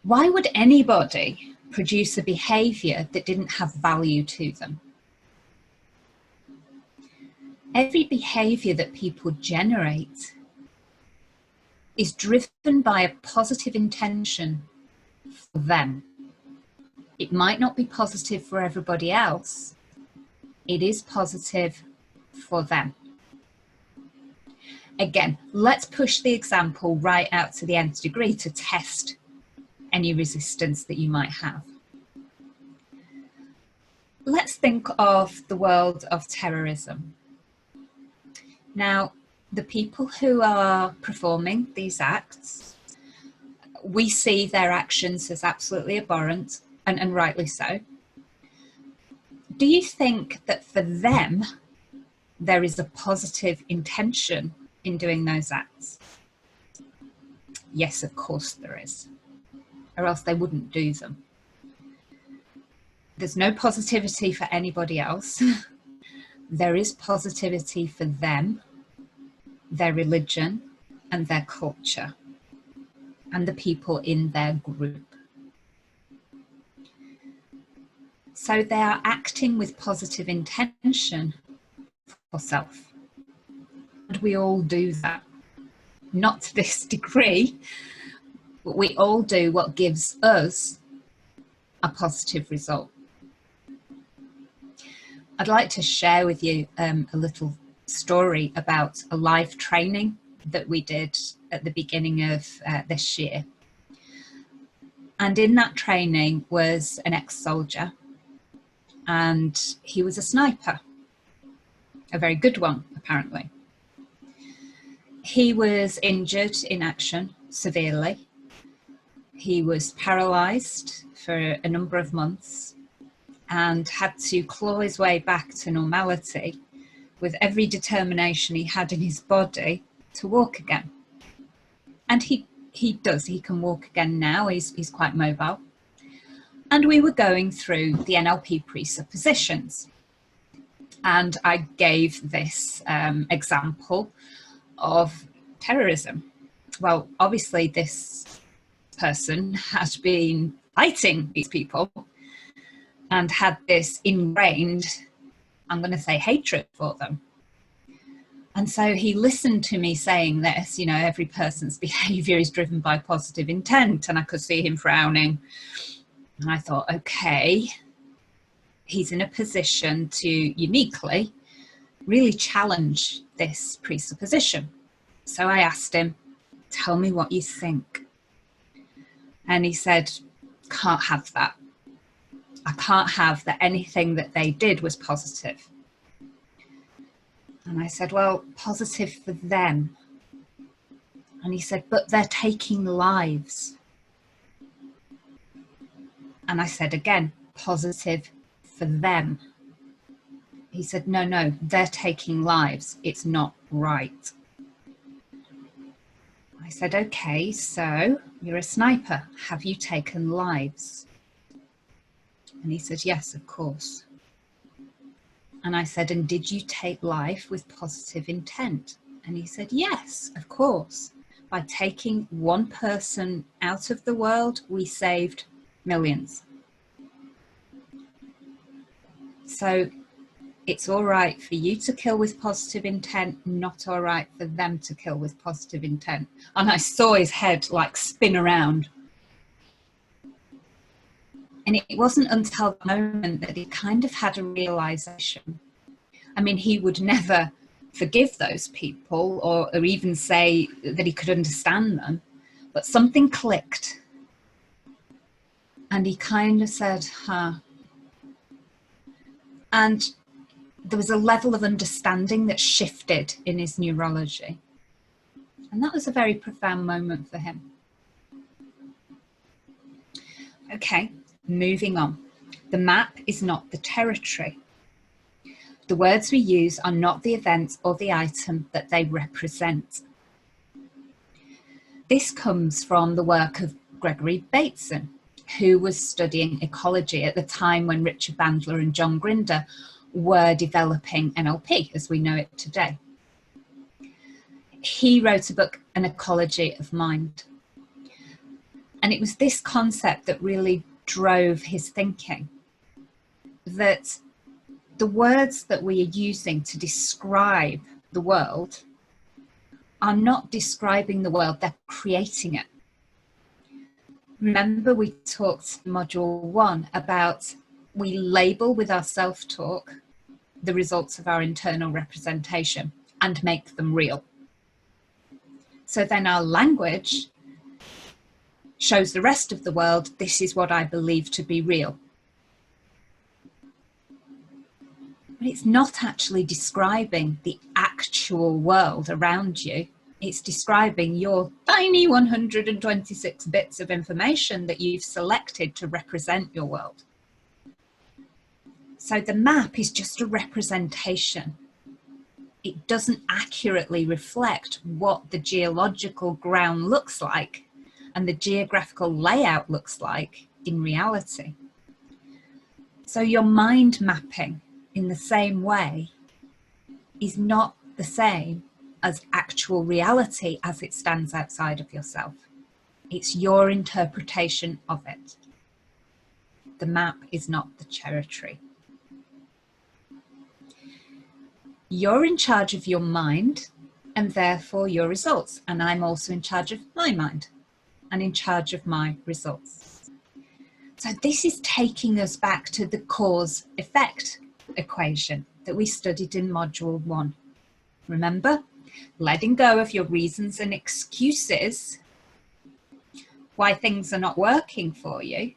[SPEAKER 1] Why would anybody produce a behaviour that didn't have value to them? Every behaviour that people generate is driven by a positive intention for them. It might not be positive for everybody else. It is positive for them. Again, let's push the example right out to the nth degree to test any resistance that you might have. Let's think of the world of terrorism. Now, the people who are performing these acts, we see their actions as absolutely abhorrent, and rightly so. Do you think that for them, there is a positive intention in doing those acts? Yes, of course there is, or else they wouldn't do them. There's no positivity for anybody else. There is positivity for them, their religion, and their culture, and the people in their group. So they are acting with positive intention for self. And we all do that. not to this degree, but we all do what gives us a positive result. I'd like to share with you a little story about a live training that we did at the beginning of this year. And in that training was an ex-soldier, and he was a sniper, a very good one, apparently. He was injured in action severely. He was paralysed for a number of months and had to claw his way back to normality with every determination he had in his body to walk again. And he can walk again now. He's quite mobile. And we were going through the NLP presuppositions. And I gave this example of terrorism. Well, obviously this person had been fighting these people and had this ingrained, I'm going to say, hatred for them. And so he listened to me saying this, you know, every person's behavior is driven by positive intent. And I could see him frowning. And I thought, okay, he's in a position to uniquely really challenge this presupposition. So I asked him, tell me what you think. And he said, can't have that. I can't have that anything that they did was positive. And I said, well, positive for them. And he said, but they're taking lives. And I said again, positive for them. He said, no, they're taking lives. It's not right. I said, okay, so you're a sniper. Have you taken lives? And he said, yes, of course. And I said, and did you take life with positive intent? And he said, yes, of course. By taking one person out of the world, we saved millions. So it's all right for you to kill with positive intent, not all right for them to kill with positive intent. And I saw his head like spin around. And it wasn't until the moment that he kind of had a realization. I mean, he would never forgive those people or even say that he could understand them, but something clicked. And he kind of said, huh. And there was a level of understanding that shifted in his neurology. And that was a very profound moment for him. Okay, moving on. The map is not the territory. The words we use are not the event or the item that they represent. This comes from the work of Gregory Bateson, who was studying ecology at the time when Richard Bandler and John Grinder were developing NLP as we know it today. He wrote a book, An Ecology of Mind. And it was this concept that really drove his thinking, that the words that we are using to describe the world are not describing the world, they're creating it. Remember, we talked in module 1 about we label with our self-talk the results of our internal representation and make them real. So then our language shows the rest of the world, this is what I believe to be real. But it's not actually describing the actual world around you. It's describing your tiny 126 bits of information that you've selected to represent your world. So the map is just a representation. It doesn't accurately reflect what the geological ground looks like and the geographical layout looks like in reality. So your mind mapping in the same way is not the same as actual reality as it stands outside of yourself. It's your interpretation of it. The map is not the territory. You're in charge of your mind and therefore your results. And I'm also in charge of my mind and in charge of my results. So this is taking us back to the cause-effect equation that we studied in module 1. Remember, letting go of your reasons and excuses why things are not working for you,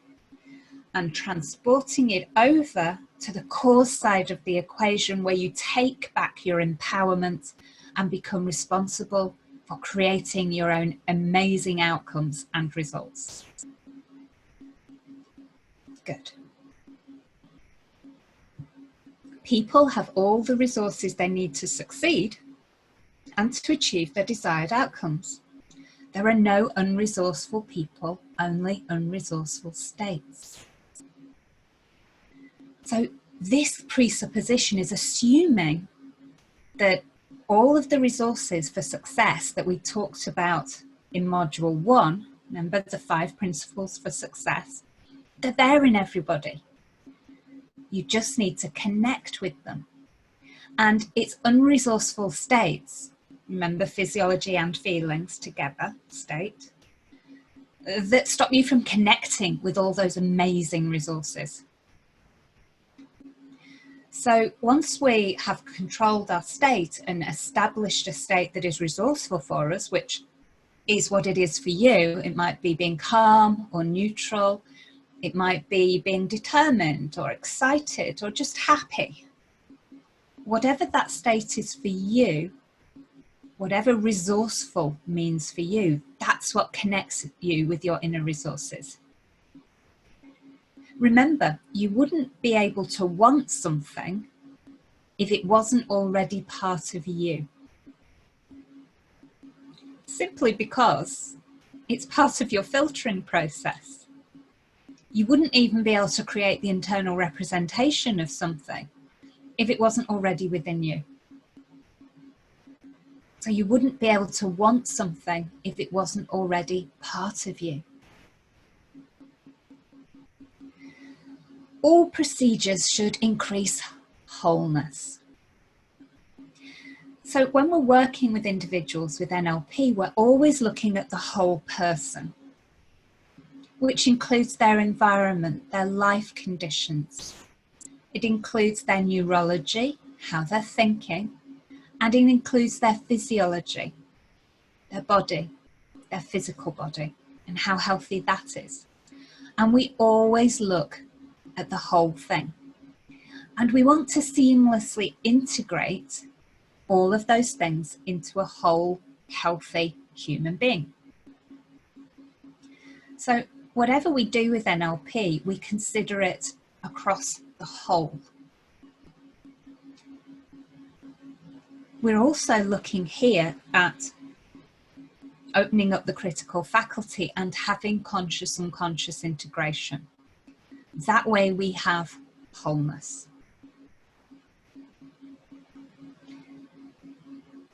[SPEAKER 1] and transporting it over to the cause side of the equation, where you take back your empowerment and become responsible for creating your own amazing outcomes and results. Good. People have all the resources they need to succeed and to achieve their desired outcomes. There are no unresourceful people, only unresourceful states. So this presupposition is assuming that all of the resources for success that we talked about in module 1, remember the 5 principles for success, they're there in everybody. You just need to connect with them. And it's unresourceful states, remember physiology and feelings together, state, that stop you from connecting with all those amazing resources. So once we have controlled our state and established a state that is resourceful for us, which is what it is for you, it might be being calm or neutral, it might be being determined or excited or just happy. Whatever that state is for you, whatever resourceful means for you, that's what connects you with your inner resources. Remember, you wouldn't be able to want something if it wasn't already part of you. Simply because it's part of your filtering process. You wouldn't even be able to create the internal representation of something if it wasn't already within you. So you wouldn't be able to want something if it wasn't already part of you. All procedures should increase wholeness. So when we're working with individuals with NLP, we're always looking at the whole person, which includes their environment, their life conditions. It includes their neurology, how they're thinking, and it includes their physiology, their body, their physical body, and how healthy that is. And we always look at the whole thing. And we want to seamlessly integrate all of those things into a whole, healthy human being. So whatever we do with NLP, we consider it across the whole. We're also looking here at opening up the critical faculty and having conscious-unconscious integration. That way we have wholeness.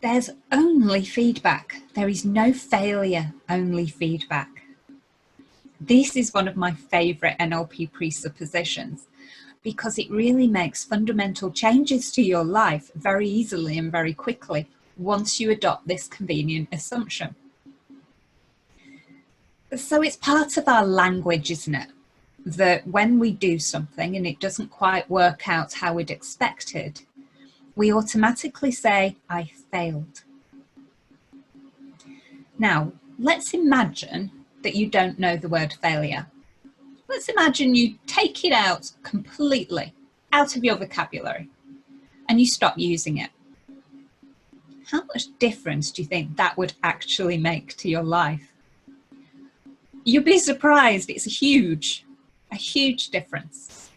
[SPEAKER 1] There's only feedback. There is no failure, only feedback. This is one of my favorite NLP presuppositions because it really makes fundamental changes to your life very easily and very quickly once you adopt this convenient assumption. So it's part of our language, isn't it? That when we do something and it doesn't quite work out how we'd expected, we automatically say, I failed. Now, let's imagine that you don't know the word failure. Let's imagine you take it out completely, out of your vocabulary, and you stop using it. How much difference do you think that would actually make to your life? You'll be surprised. It's a huge difference.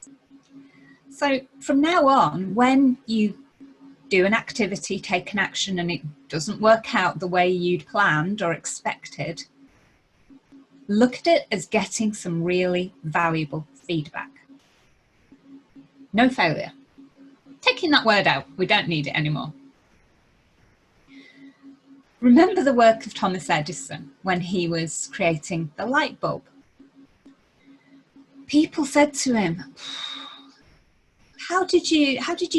[SPEAKER 1] So from now on, when you do an activity, take an action, and it doesn't work out the way you'd planned or expected, look at it as getting some really valuable feedback. No failure. Taking that word out, we don't need it anymore. Remember the work of Thomas Edison when he was creating the light bulb? People said to him, How did you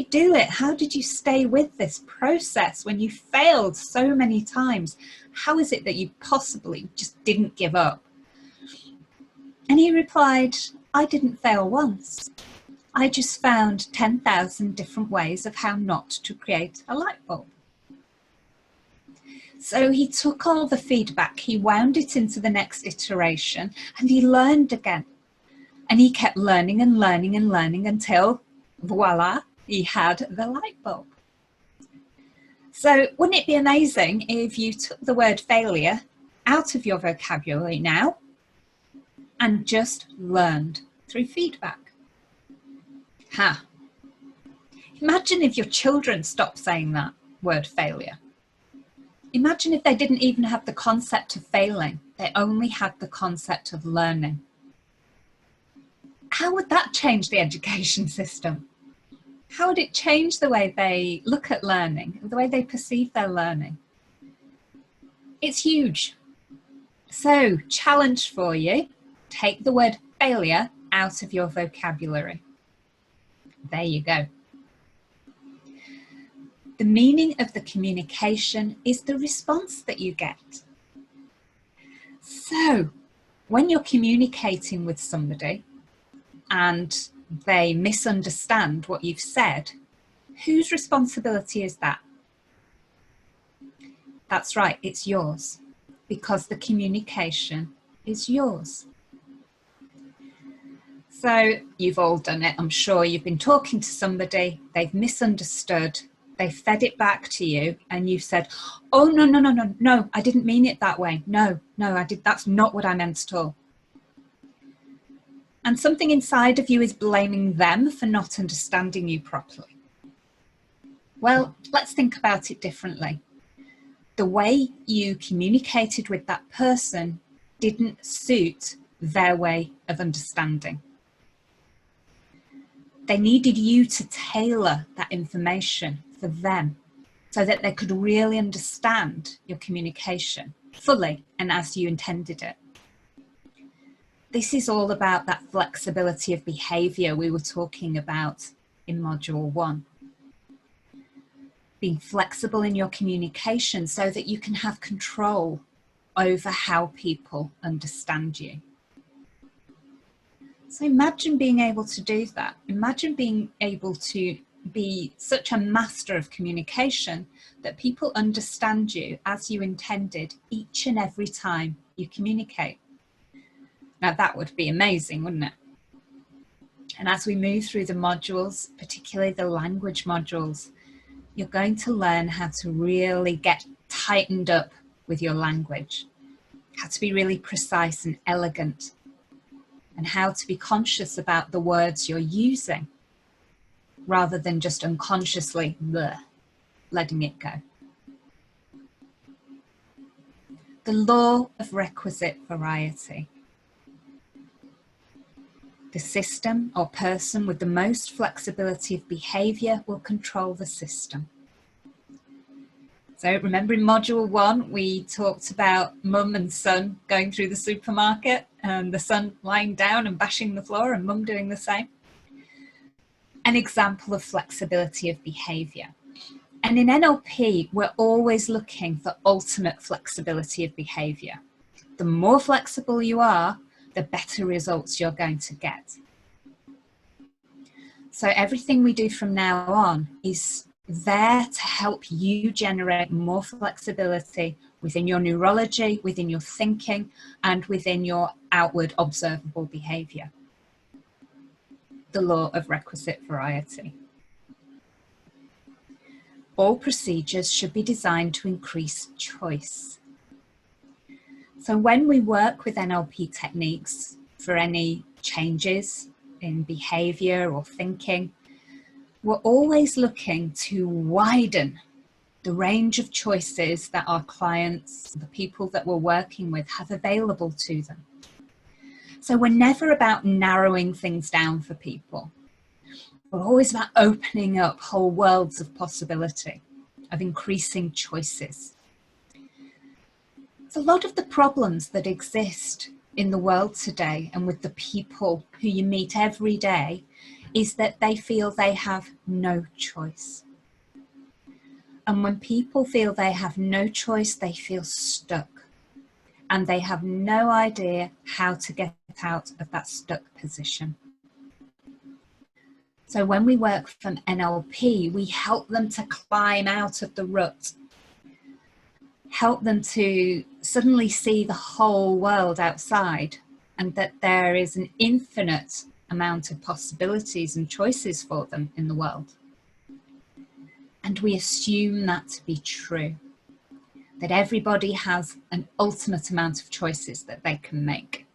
[SPEAKER 1] do it? How did you stay with this process when you failed so many times? How is it that you possibly just didn't give up? And he replied, I didn't fail once. I just found 10,000 different ways of how not to create a light bulb. So he took all the feedback, he wound it into the next iteration, and he learned again. And he kept learning and learning and learning until, voila, he had the light bulb. So wouldn't it be amazing if you took the word failure out of your vocabulary now and just learned through feedback? Imagine if your children stopped saying that word failure. Imagine if they didn't even have the concept of failing, they only had the concept of learning. How would that change the education system? How would it change the way they look at learning, the way they perceive their learning? It's huge. So, challenge for you, take the word failure out of your vocabulary. There you go. The meaning of the communication is the response that you get. So, when you're communicating with somebody and they misunderstand what you've said, whose responsibility is that? That's right, it's yours, because the communication is yours. So you've all done it, I'm sure. You've been talking to somebody, they've misunderstood, they fed it back to you, and you've said, oh, no, I didn't mean it that way. No, that's not what I meant at all. And something inside of you is blaming them for not understanding you properly. Well, let's think about it differently. The way you communicated with that person didn't suit their way of understanding. They needed you to tailor that information for them so that they could really understand your communication fully and as you intended it. This is all about that flexibility of behavior we were talking about in module 1. Being flexible in your communication so that you can have control over how people understand you. So imagine being able to do that. Imagine being able to be such a master of communication that people understand you as you intended each and every time you communicate. Now that would be amazing, wouldn't it? And as we move through the modules, particularly the language modules, you're going to learn how to really get tightened up with your language, how to be really precise and elegant, and how to be conscious about the words you're using rather than just unconsciously letting it go. The law of requisite variety. The system or person with the most flexibility of behavior will control the system. So remember in module 1, we talked about mum and son going through the supermarket and the son lying down and bashing the floor and mum doing the same. An example of flexibility of behavior. And in NLP, we're always looking for ultimate flexibility of behavior. The more flexible you are, the better results you're going to get. So everything we do from now on is there to help you generate more flexibility within your neurology, within your thinking, and within your outward observable behavior. The law of requisite variety. All procedures should be designed to increase choice. So when we work with NLP techniques for any changes in behavior or thinking, we're always looking to widen the range of choices that our clients, the people that we're working with, have available to them. So we're never about narrowing things down for people. We're always about opening up whole worlds of possibility, of increasing choices. So a lot of the problems that exist in the world today and with the people who you meet every day is that they feel they have no choice. And when people feel they have no choice, they feel stuck. And they have no idea how to get out of that stuck position. So when we work from NLP, we help them to climb out of the rut, help them to suddenly see the whole world outside, and that there is an infinite amount of possibilities and choices for them in the world. And we assume that to be true, that everybody has an ultimate amount of choices that they can make.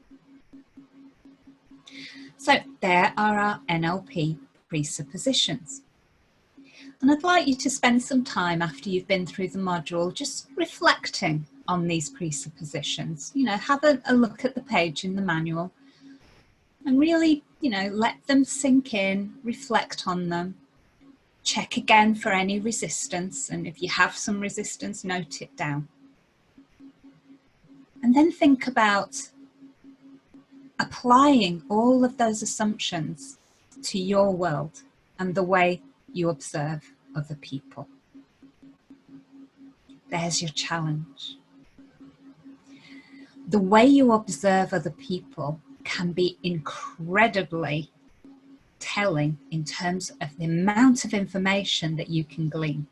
[SPEAKER 1] So there are our NLP presuppositions. And I'd like you to spend some time after you've been through the module just reflecting on these presuppositions. You know, have a look at the page in the manual and really, you know, let them sink in, reflect on them, check again for any resistance, and if you have some resistance, note it down. And then think about applying all of those assumptions to your world and the way you observe other people. There's your challenge. The way you observe other people can be incredibly telling in terms of the amount of information that you can glean.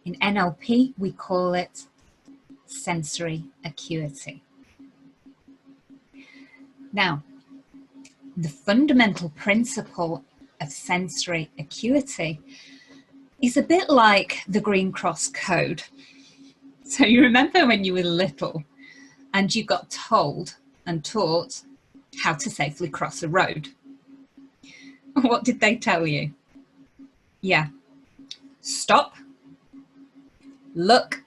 [SPEAKER 1] In NLP, we call it sensory acuity. Now, the fundamental principle of sensory acuity is a bit like the Green Cross Code. So you remember when you were little and you got told and taught how to safely cross a road. What did they tell you? Yeah. Stop, look,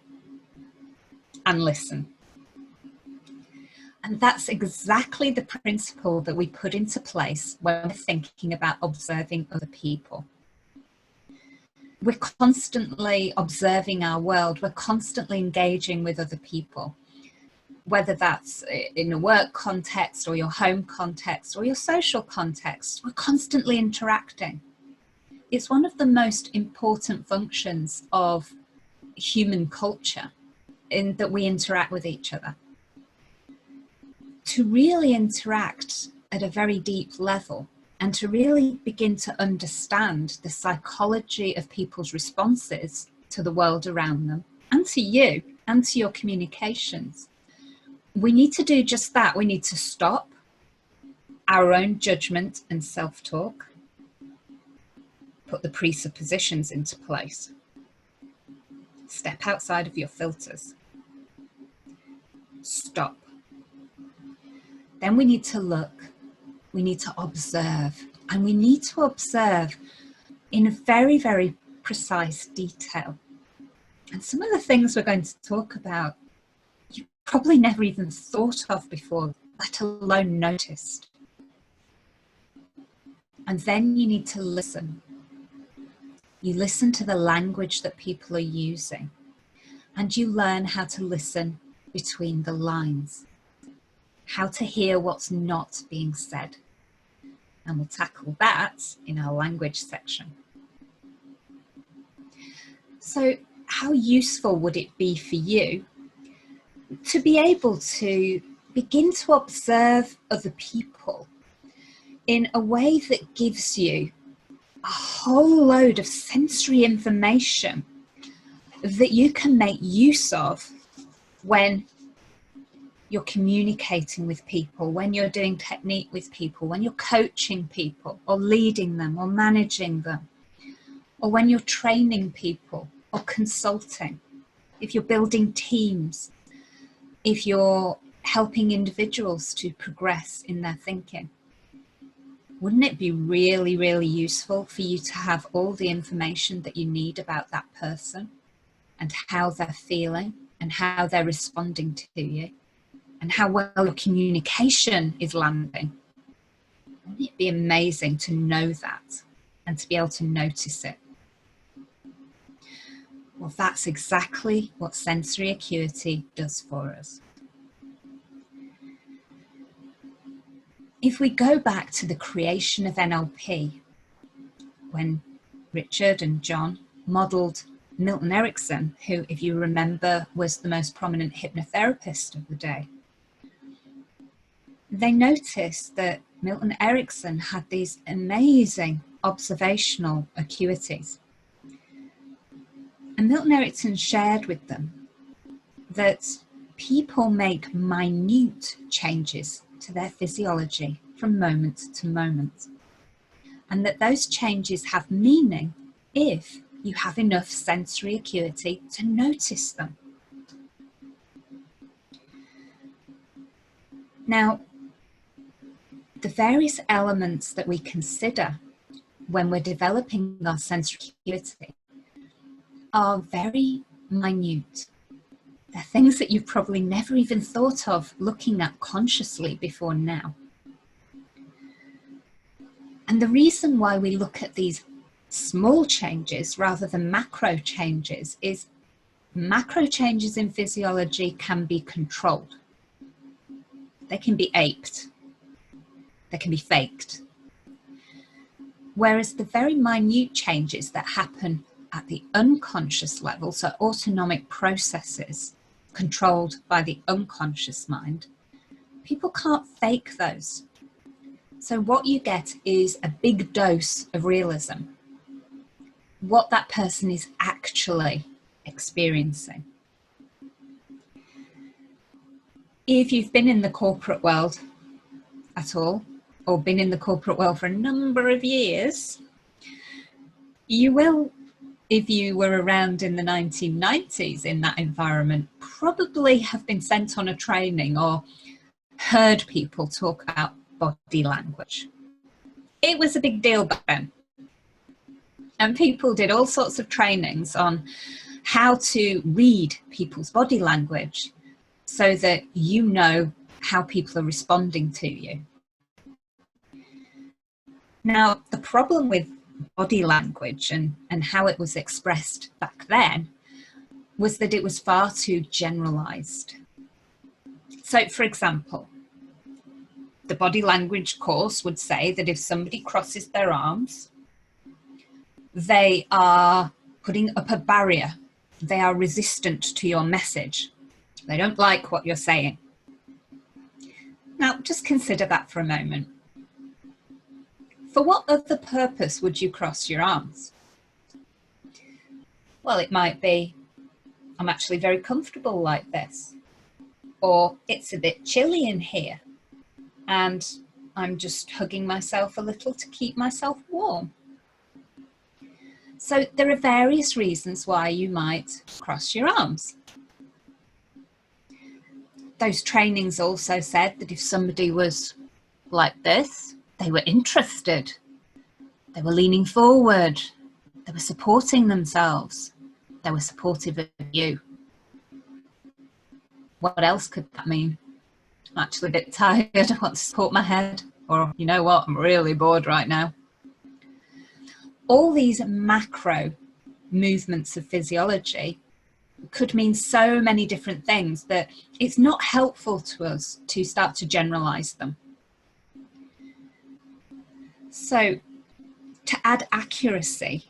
[SPEAKER 1] and listen. And that's exactly the principle that we put into place when we're thinking about observing other people. We're constantly observing our world. We're constantly engaging with other people, whether that's in a work context or your home context or your social context. We're constantly interacting. It's one of the most important functions of human culture, in that we interact with each other. To really interact at a very deep level and to really begin to understand the psychology of people's responses to the world around them and to you and to your communications, we need to do just that. We need to stop our own judgment and self-talk, put the presuppositions into place, step outside of your filters, stop. Then we need to look, we need to observe, and we need to observe in a very, very precise detail. And some of the things we're going to talk about, you probably never even thought of before, let alone noticed. And then you need to listen. You listen to the language that people are using, and you learn how to listen between the lines, how to hear what's not being said. And we'll tackle that in our language section. So how useful would it be for you to be able to begin to observe other people in a way that gives you a whole load of sensory information that you can make use of when you're communicating with people, when you're doing technique with people, when you're coaching people or leading them or managing them, or when you're training people or consulting, if you're building teams, if you're helping individuals to progress in their thinking. Wouldn't it be really, really useful for you to have all the information that you need about that person and how they're feeling and how they're responding to you and how well your communication is landing? Wouldn't it be amazing to know that and to be able to notice it? Well, that's exactly what sensory acuity does for us. if we go back to the creation of NLP, when Richard and John modelled Milton Erickson, who, if you remember, was the most prominent hypnotherapist of the day, they noticed that Milton Erickson had these amazing observational acuities. And Milton Erickson shared with them that people make minute changes to their physiology from moment to moment, and that those changes have meaning if you have enough sensory acuity to notice them. Now, the various elements that we consider when we're developing our sensory acuity are very minute. They're things that you've probably never even thought of looking at consciously before now. And the reason why we look at these small changes rather than macro changes is macro changes in physiology can be controlled. They can be aped. They can be faked. Whereas the very minute changes that happen at the unconscious level, so autonomic processes controlled by the unconscious mind, people can't fake those. So what you get is a big dose of realism, what that person is actually experiencing. If you've been in the corporate world at all, or been in the corporate world for a number of years, you will, if you were around in the 1990s in that environment, probably have been sent on a training or heard people talk about body language. It was a big deal back then. And people did all sorts of trainings on how to read people's body language so that you know how people are responding to you. Now, the problem with body language and how it was expressed back then was that it was far too generalized. So, for example, the body language course would say that if somebody crosses their arms, they are putting up a barrier. They are resistant to your message. They don't like what you're saying. Now, just consider that for a moment. For what other purpose would you cross your arms? Well, it might be, I'm actually very comfortable like this. Or it's a bit chilly in here and I'm just hugging myself a little to keep myself warm. So there are various reasons why you might cross your arms. Those trainings also said that if somebody was like this, they were interested, they were leaning forward, they were supporting themselves, they were supportive of you. What else could that mean? I'm actually a bit tired, I want to support my head, or you know what, I'm really bored right now. All these macro movements of physiology could mean so many different things that it's not helpful to us to start to generalize them. So to add accuracy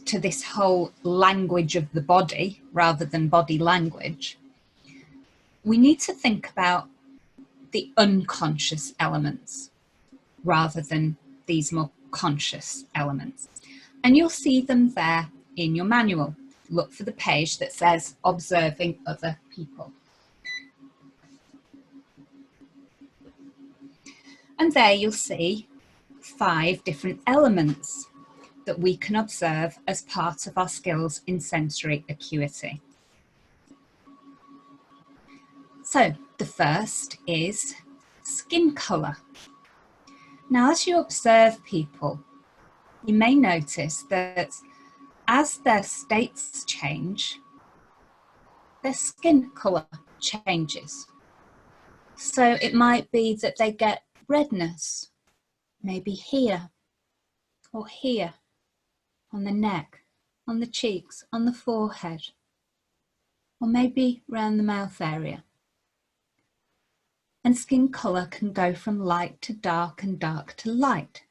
[SPEAKER 1] to this whole language of the body rather than body language, we need to think about the unconscious elements rather than these more conscious elements. And you'll see them there in your manual. Look for the page that says observing other people. And there you'll see 5 different elements that we can observe as part of our skills in sensory acuity. So the first is skin colour. Now, as you observe people, you may notice that as their states change, their skin colour changes. So it might be that they get redness, maybe here or here, on the neck, on the cheeks, on the forehead, or maybe around the mouth area. And skin colour can go from light to dark and dark to light.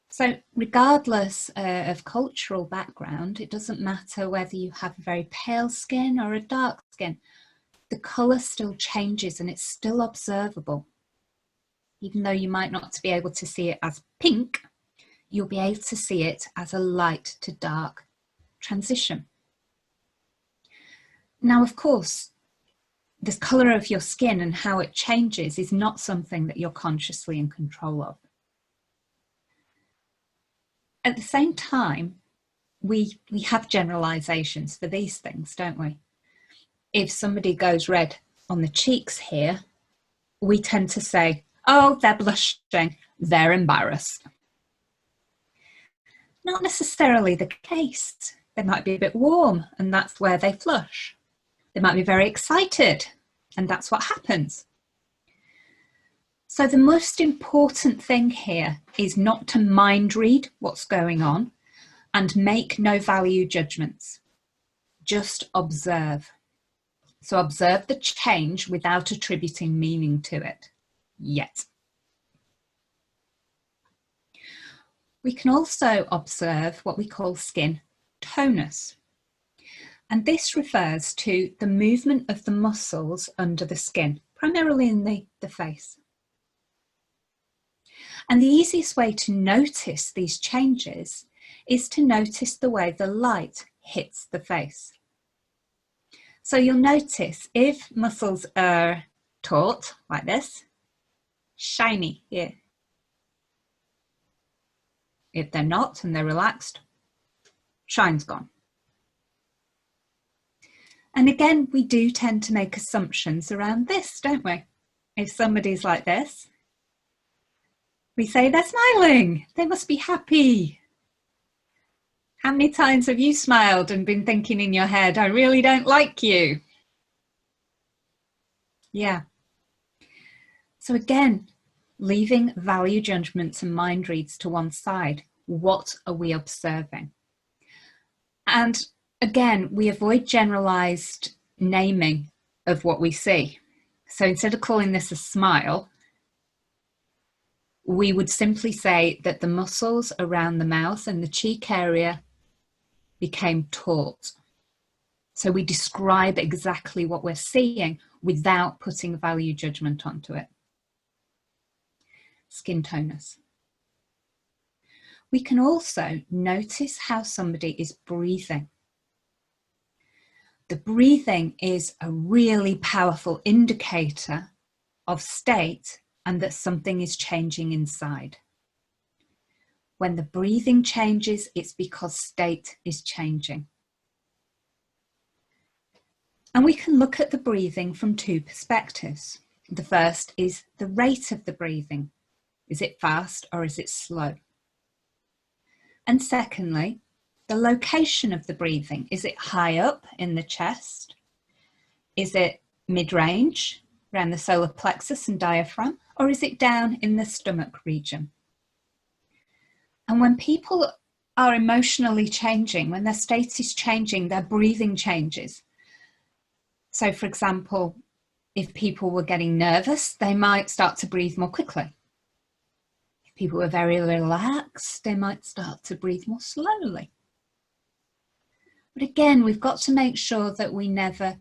[SPEAKER 1] So regardless of cultural background, it doesn't matter whether you have a very pale skin or a dark skin, the colour still changes and it's still observable. Even though you might not be able to see it as pink, you'll be able to see it as a light to dark transition. Now, of course, the colour of your skin and how it changes is not something that you're consciously in control of. At the same time, we have generalizations for these things, don't we? If somebody goes red on the cheeks here, we tend to say, oh, they're blushing, they're embarrassed. Not necessarily the case. They might be a bit warm and that's where they flush. They might be very excited and that's what happens. So the most important thing here is not to mind read what's going on and make no value judgments. Just observe. So observe the change without attributing meaning to it yet. We can also observe what we call skin tonus. And this refers to the movement of the muscles under the skin, primarily in the face. And the easiest way to notice these changes is to notice the way the light hits the face. So you'll notice if muscles are taut, like this, shiny here. If they're not and they're relaxed, shine's gone. And again, we do tend to make assumptions around this, don't we? If somebody's like this, we say they're smiling, they must be happy. How many times have you smiled and been thinking in your head, I really don't like you? Yeah. So again, leaving value judgments and mind reads to one side. What are we observing? And again, we avoid generalized naming of what we see. So instead of calling this a smile, we would simply say that the muscles around the mouth and the cheek area became taut. So we describe exactly what we're seeing without putting value judgment onto it. Skin tonus. We can also notice how somebody is breathing. The breathing is a really powerful indicator of state and that something is changing inside. When the breathing changes, it's because state is changing. And we can look at the breathing from two perspectives. The first is the rate of the breathing. Is it fast or is it slow? And secondly, the location of the breathing. Is it high up in the chest? Is it mid-range around the solar plexus and diaphragm? Or is it down in the stomach region? And when people are emotionally changing, when their state is changing, their breathing changes. So for example, if people were getting nervous, they might start to breathe more quickly. If people were very relaxed, they might start to breathe more slowly. But again, we've got to make sure that we never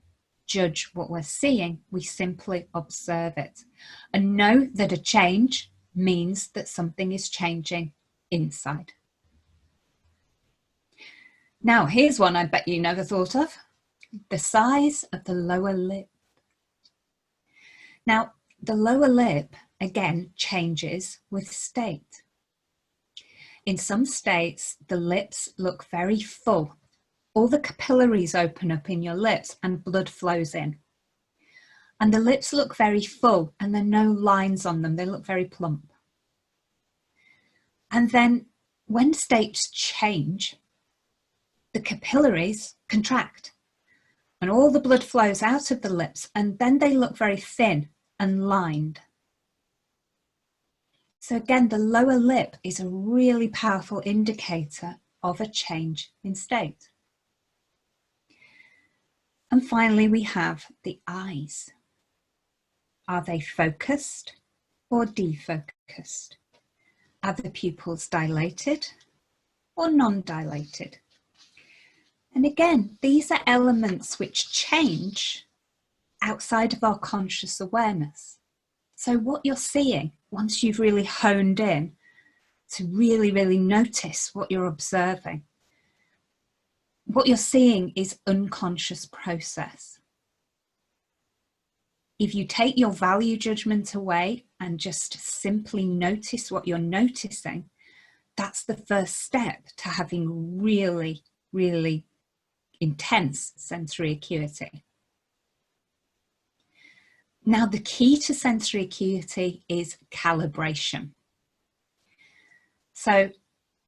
[SPEAKER 1] judge what we're seeing. We simply observe it and know that a change means that something is changing inside. Now, here's one I bet you never thought of. The size of the lower lip. Now, the lower lip, again, changes with state. In some states, the lips look very full. All the capillaries open up in your lips and blood flows in. And the lips look very full and there are no lines on them. They look very plump. And then when states change, the capillaries contract and all the blood flows out of the lips and then they look very thin and lined. So again, the lower lip is a really powerful indicator of a change in state. And finally, we have the eyes. Are they focused or defocused? Are the pupils dilated or non-dilated? And again, these are elements which change outside of our conscious awareness. So what you're seeing, once you've really honed in to really, really notice what you're observing, what you're seeing is unconscious process. If you take your value judgment away and just simply notice what you're noticing, that's the first step to having really, really intense sensory acuity. Now, the key to sensory acuity is calibration. So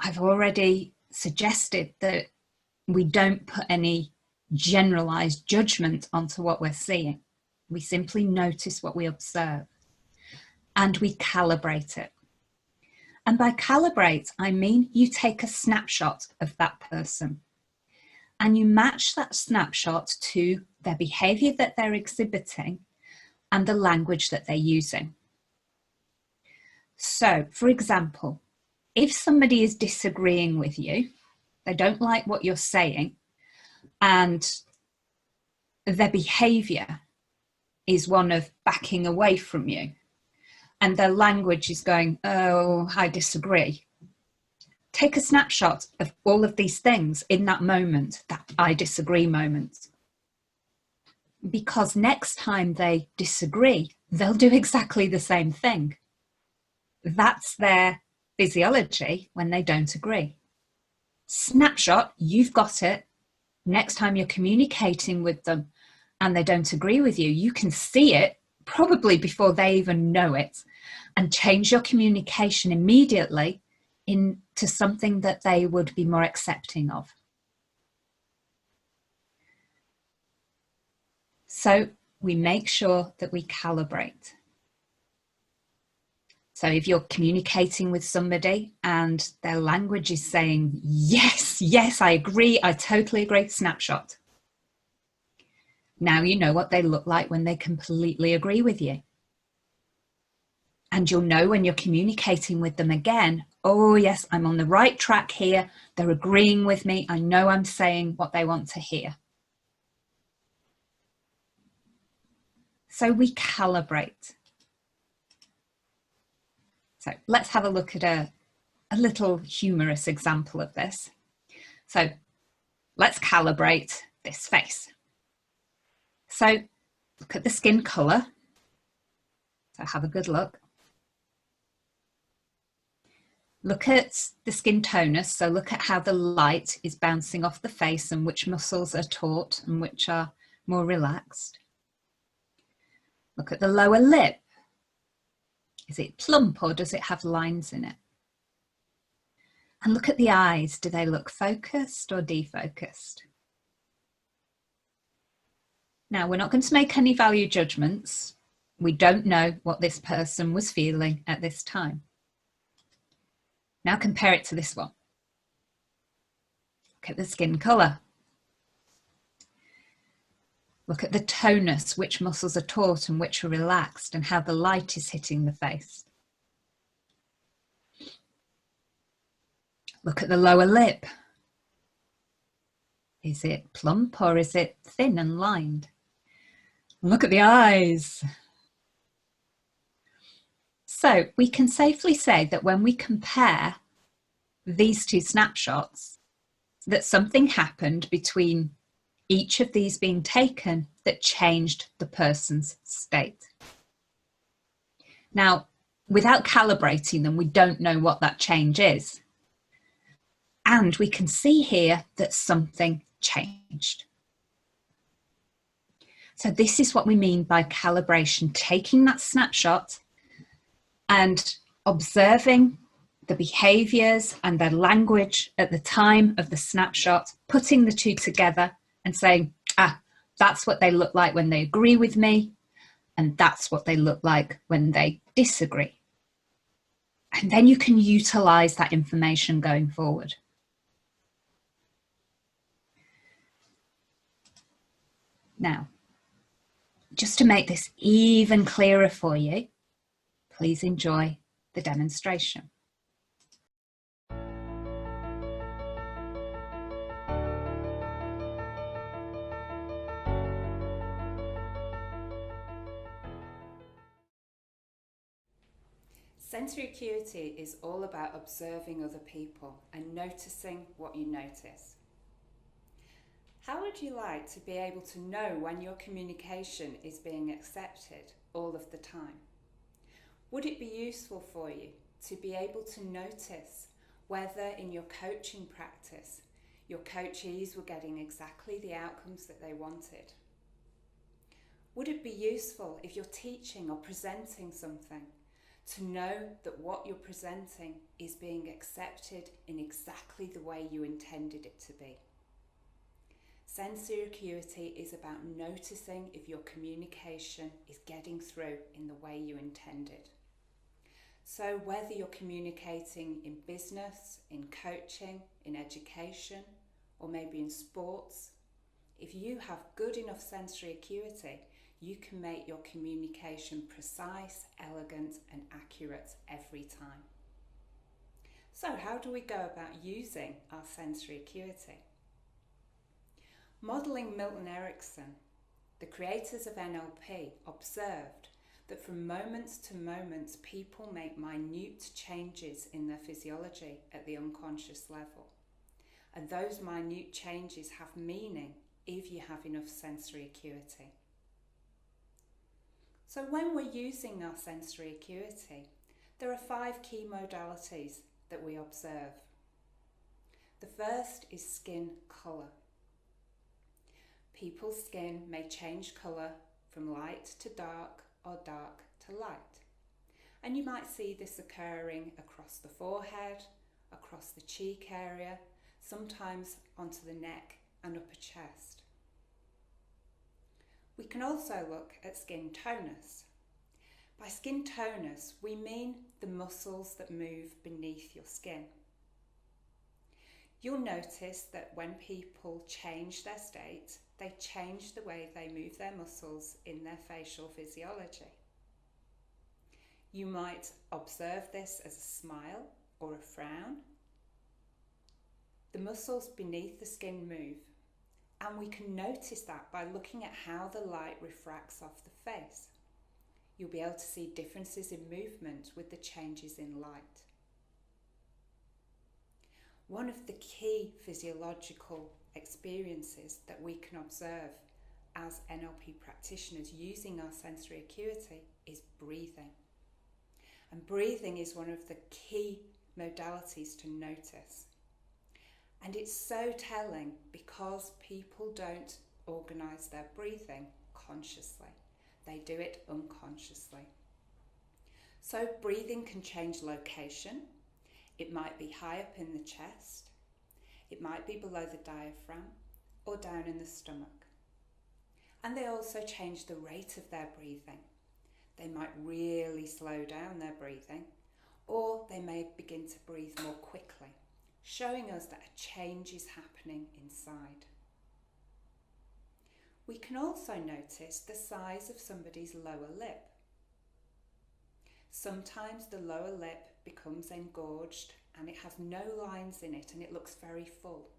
[SPEAKER 1] I've already suggested that we don't put any generalized judgment onto what we're seeing. We simply notice what we observe and we calibrate it. And by calibrate, I mean you take a snapshot of that person and you match that snapshot to their behavior that they're exhibiting and the language that they're using. So, for example, if somebody is disagreeing with you, they don't like what you're saying, and their behavior is one of backing away from you, and their language is going, oh, I disagree. Take a snapshot of all of these things in that moment, that I disagree moment. Because next time they disagree, they'll do exactly the same thing. That's their physiology when they don't agree. Snapshot, you've got it. Next time you're communicating with them and they don't agree with you, you can see it probably before they even know it and change your communication immediately into something that they would be more accepting of. So we make sure that we calibrate. So if you're communicating with somebody and their language is saying, yes, yes, I agree, I totally agree, snapshot. Now you know what they look like when they completely agree with you. And you'll know when you're communicating with them again, oh yes, I'm on the right track here, they're agreeing with me, I know I'm saying what they want to hear. So we calibrate. So let's have a look at a little humorous example of this. So let's calibrate this face. So look at the skin colour. So have a good look. Look at the skin tonus. So look at how the light is bouncing off the face and which muscles are taut and which are more relaxed. Look at the lower lip. Is it plump or does it have lines in it? And look at the eyes. Do they look focused or defocused? Now, we're not going to make any value judgments. We don't know what this person was feeling at this time. Now compare it to this one. Look at the skin colour. Look at the tonus, which muscles are taut and which are relaxed, and how the light is hitting the face. Look at the lower lip. Is it plump or is it thin and lined? Look at the eyes. So we can safely say that when we compare these two snapshots, that something happened between each of these being taken that changed the person's state. Now, without calibrating them, we don't know what that change is. And we can see here that something changed. So this is what we mean by calibration, taking that snapshot and observing the behaviors and their language at the time of the snapshot, putting the two together and saying, that's what they look like when they agree with me, and that's what they look like when they disagree. And then you can utilize that information going forward. Now, Just to make this even clearer for you, please enjoy the demonstration.
[SPEAKER 2] Sensory acuity is all about observing other people and noticing what you notice. How would you like to be able to know when your communication is being accepted all of the time? Would it be useful for you to be able to notice whether in your coaching practice your coachees were getting exactly the outcomes that they wanted? Would it be useful if you're teaching or presenting something to know that what you're presenting is being accepted in exactly the way you intended it to be? Sensory acuity is about noticing if your communication is getting through in the way you intended. So whether you're communicating in business, in coaching, in education, or maybe in sports, if you have good enough sensory acuity, you can make your communication precise, elegant, and accurate every time. So how do we go about using our sensory acuity? Modelling Milton Erickson, the creators of NLP observed that from moments to moments, people make minute changes in their physiology at the unconscious level. And those minute changes have meaning if you have enough sensory acuity. So when we're using our sensory acuity, there are 5 key modalities that we observe. The first is skin colour. People's skin may change colour from light to dark or dark to light. And you might see this occurring across the forehead, across the cheek area, sometimes onto the neck and upper chest. We can also look at skin tonus. By skin tonus, we mean the muscles that move beneath your skin. You'll notice that when people change their state, they change the way they move their muscles in their facial physiology. You might observe this as a smile or a frown. The muscles beneath the skin move, and we can notice that by looking at how the light refracts off the face. You'll be able to see differences in movement with the changes in light. One of the key physiological experiences that we can observe as NLP practitioners using our sensory acuity is breathing. And breathing is one of the key modalities to notice. And it's so telling because people don't organise their breathing consciously. They do it unconsciously. So breathing can change location. It might be high up in the chest. It might be below the diaphragm or down in the stomach. And they also change the rate of their breathing. They might really slow down their breathing, or they may begin to breathe more quickly, showing us that a change is happening inside. We can also notice the size of somebody's lower lip. Sometimes the lower lip becomes engorged and it has no lines in it and it looks very full.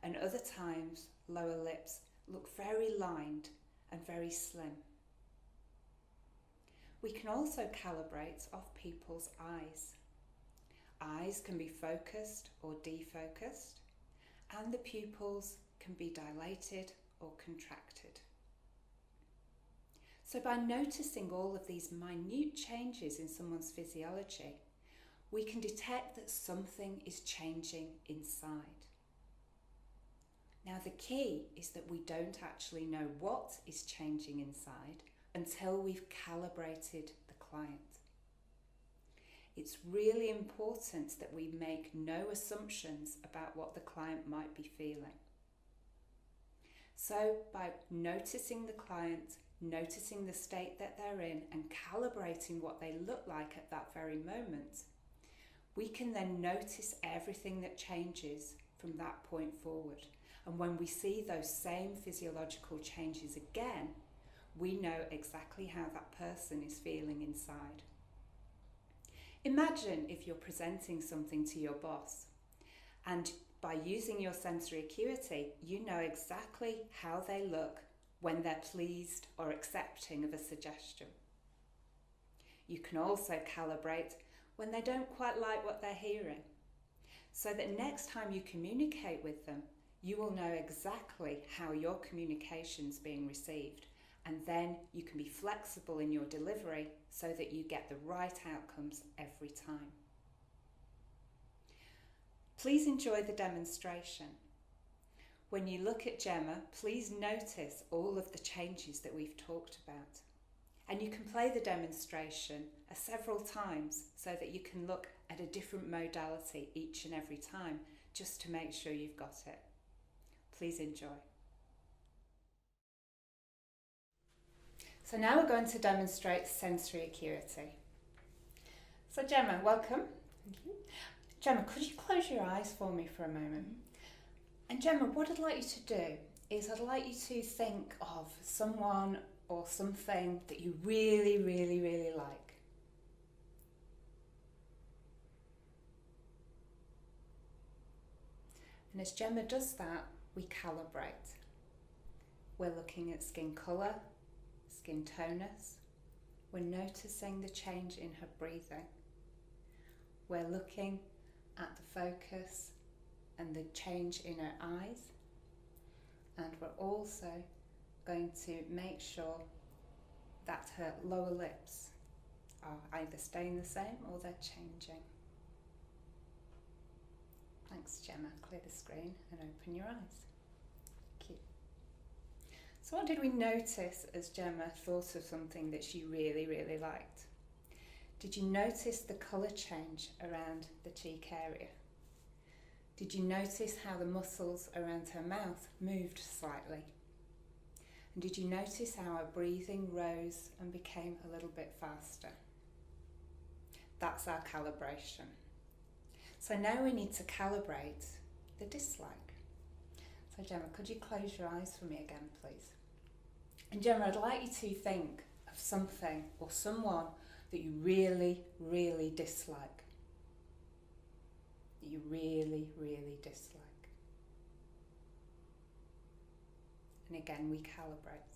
[SPEAKER 2] And other times lower lips look very lined and very slim. We can also calibrate off people's eyes. Eyes can be focused or defocused, and the pupils can be dilated or contracted. So by noticing all of these minute changes in someone's physiology, we can detect that something is changing inside. Now the key is that we don't actually know what is changing inside until we've calibrated the client. It's really important that we make no assumptions about what the client might be feeling. So by noticing the client, noticing the state that they're in and calibrating what they look like at that very moment, we can then notice everything that changes from that point forward. And when we see those same physiological changes again, we know exactly how that person is feeling inside. Imagine if you're presenting something to your boss, and by using your sensory acuity, you know exactly how they look when they're pleased or accepting of a suggestion. You can also calibrate when they don't quite like what they're hearing, so that next time you communicate with them, you will know exactly how your communication's being received, and then you can be flexible in your delivery so that you get the right outcomes every time. Please enjoy the demonstration. When you look at Gemma, please notice all of the changes that we've talked about. And you can play the demonstration several times so that you can look at a different modality each and every time, just to make sure you've got it. Please enjoy. So now we're going to demonstrate sensory acuity. So Gemma, welcome.
[SPEAKER 3] Thank you.
[SPEAKER 2] Gemma, could you close your eyes for me for a moment? And Gemma, what I'd like you to do is I'd like you to think of someone or something that you really, really, really like. And as Gemma does that, we calibrate. We're looking at skin colour, skin tonus. We're noticing the change in her breathing. We're looking at the focus and the change in her eyes. And we're also going to make sure that her lower lips are either staying the same or they're changing. Thanks, Gemma. Clear the screen and open your eyes. Thank you. So what did we notice as Gemma thought of something that she really, really liked? Did you notice the colour change around the cheek area? Did you notice how the muscles around her mouth moved slightly? And did you notice how her breathing rose and became a little bit faster? That's our calibration. So now we need to calibrate the dislike. So Gemma, could you close your eyes for me again, please? And Gemma, I'd like you to think of something or someone that you really, really dislike. That you really, really dislike. And again, we calibrate.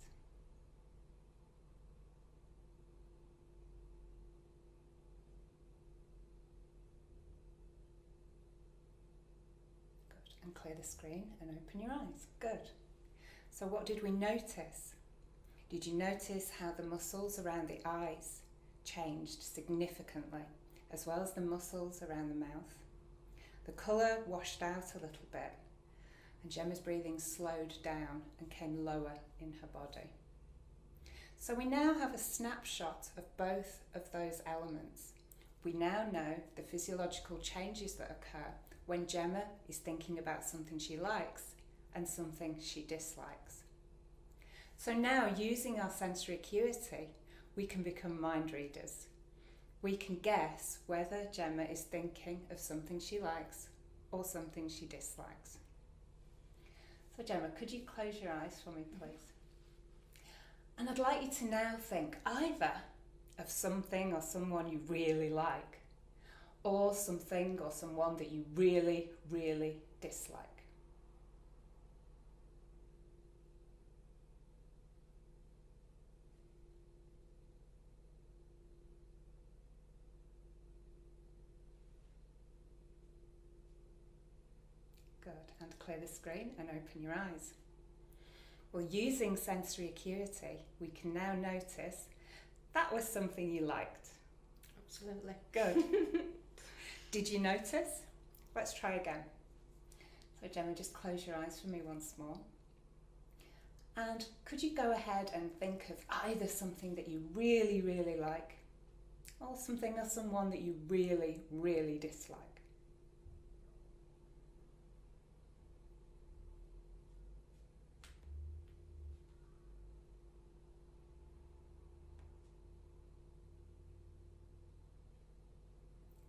[SPEAKER 2] Good. And clear the screen and open your eyes. Good. So what did we notice? Did you notice how the muscles around the eyes changed significantly, as well as the muscles around the mouth? The colour washed out a little bit, and Gemma's breathing slowed down and came lower in her body. So we now have a snapshot of both of those elements. We now know the physiological changes that occur when Gemma is thinking about something she likes and something she dislikes. So now, using our sensory acuity, we can become mind readers. We can guess whether Gemma is thinking of something she likes or something she dislikes. So Gemma, could you close your eyes for me, please? And I'd like you to now think either of something or someone you really like, or something or someone that you really, really dislike. Good, and clear the screen and open your eyes. Well, using sensory acuity, we can now notice that was something you liked.
[SPEAKER 3] Absolutely.
[SPEAKER 2] Good. Did you notice? Let's try again. So Gemma, just close your eyes for me once more. And could you go ahead and think of either something that you really, really like, or something or someone that you really, really dislike?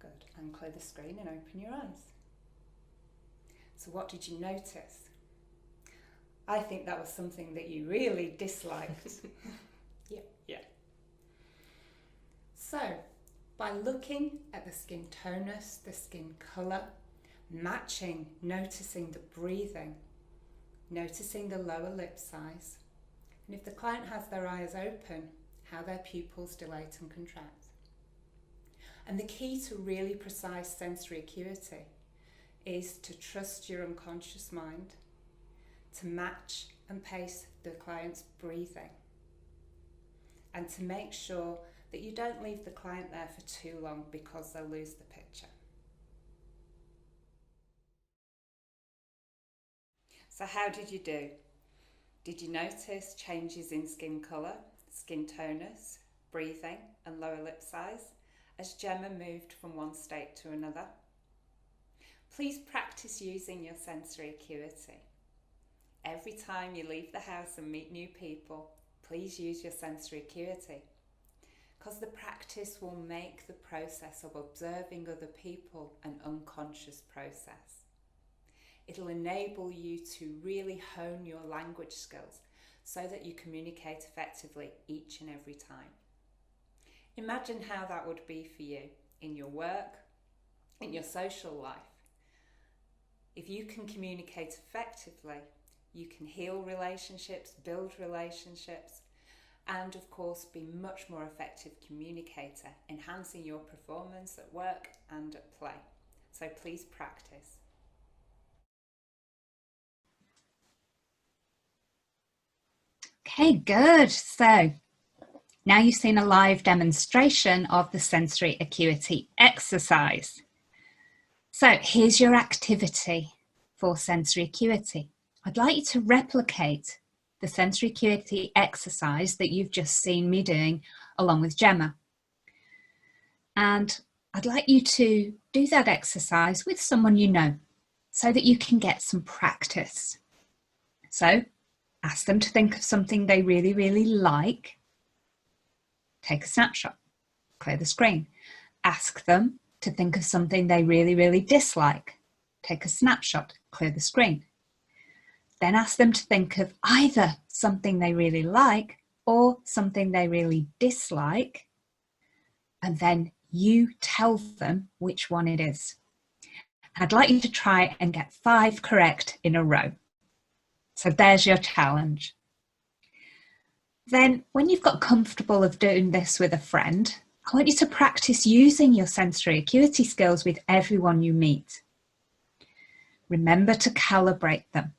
[SPEAKER 2] Good, and clear the screen and open your eyes. So what did you notice? I think that was something that you really disliked. Yeah. So, by looking at the skin tonus, the skin colour, matching, noticing the breathing, noticing the lower lip size, and if the client has their eyes open, how their pupils dilate and contract. And the key to really precise sensory acuity is to trust your unconscious mind, to match and pace the client's breathing, and to make sure that you don't leave the client there for too long because they'll lose the picture. So how did you do? Did you notice changes in skin colour, skin tonus, breathing and lower lip size as Gemma moved from one state to another? Please practice using your sensory acuity. Every time you leave the house and meet new people, please use your sensory acuity, because the practice will make the process of observing other people an unconscious process. It'll enable you to really hone your language skills so that you communicate effectively each and every time. Imagine how that would be for you in your work, in your social life. If you can communicate effectively, you can heal relationships, build relationships, and of course be much more effective communicator, enhancing your performance at work and at play. So please practice.
[SPEAKER 1] Okay, good. So now you've seen a live demonstration of the sensory acuity exercise. So here's your activity for sensory acuity. I'd like you to replicate the sensory acuity exercise that you've just seen me doing along with Gemma. And I'd like you to do that exercise with someone you know so that you can get some practice. So ask them to think of something they really, really like. Take a snapshot, clear the screen. Ask them to think of something they really, really dislike. Take a snapshot, clear the screen. Then ask them to think of either something they really like or something they really dislike. And then you tell them which one it is. I'd like you to try and get 5 correct in a row. So there's your challenge. Then when you've got comfortable of doing this with a friend, I want you to practice using your sensory acuity skills with everyone you meet. Remember to calibrate them.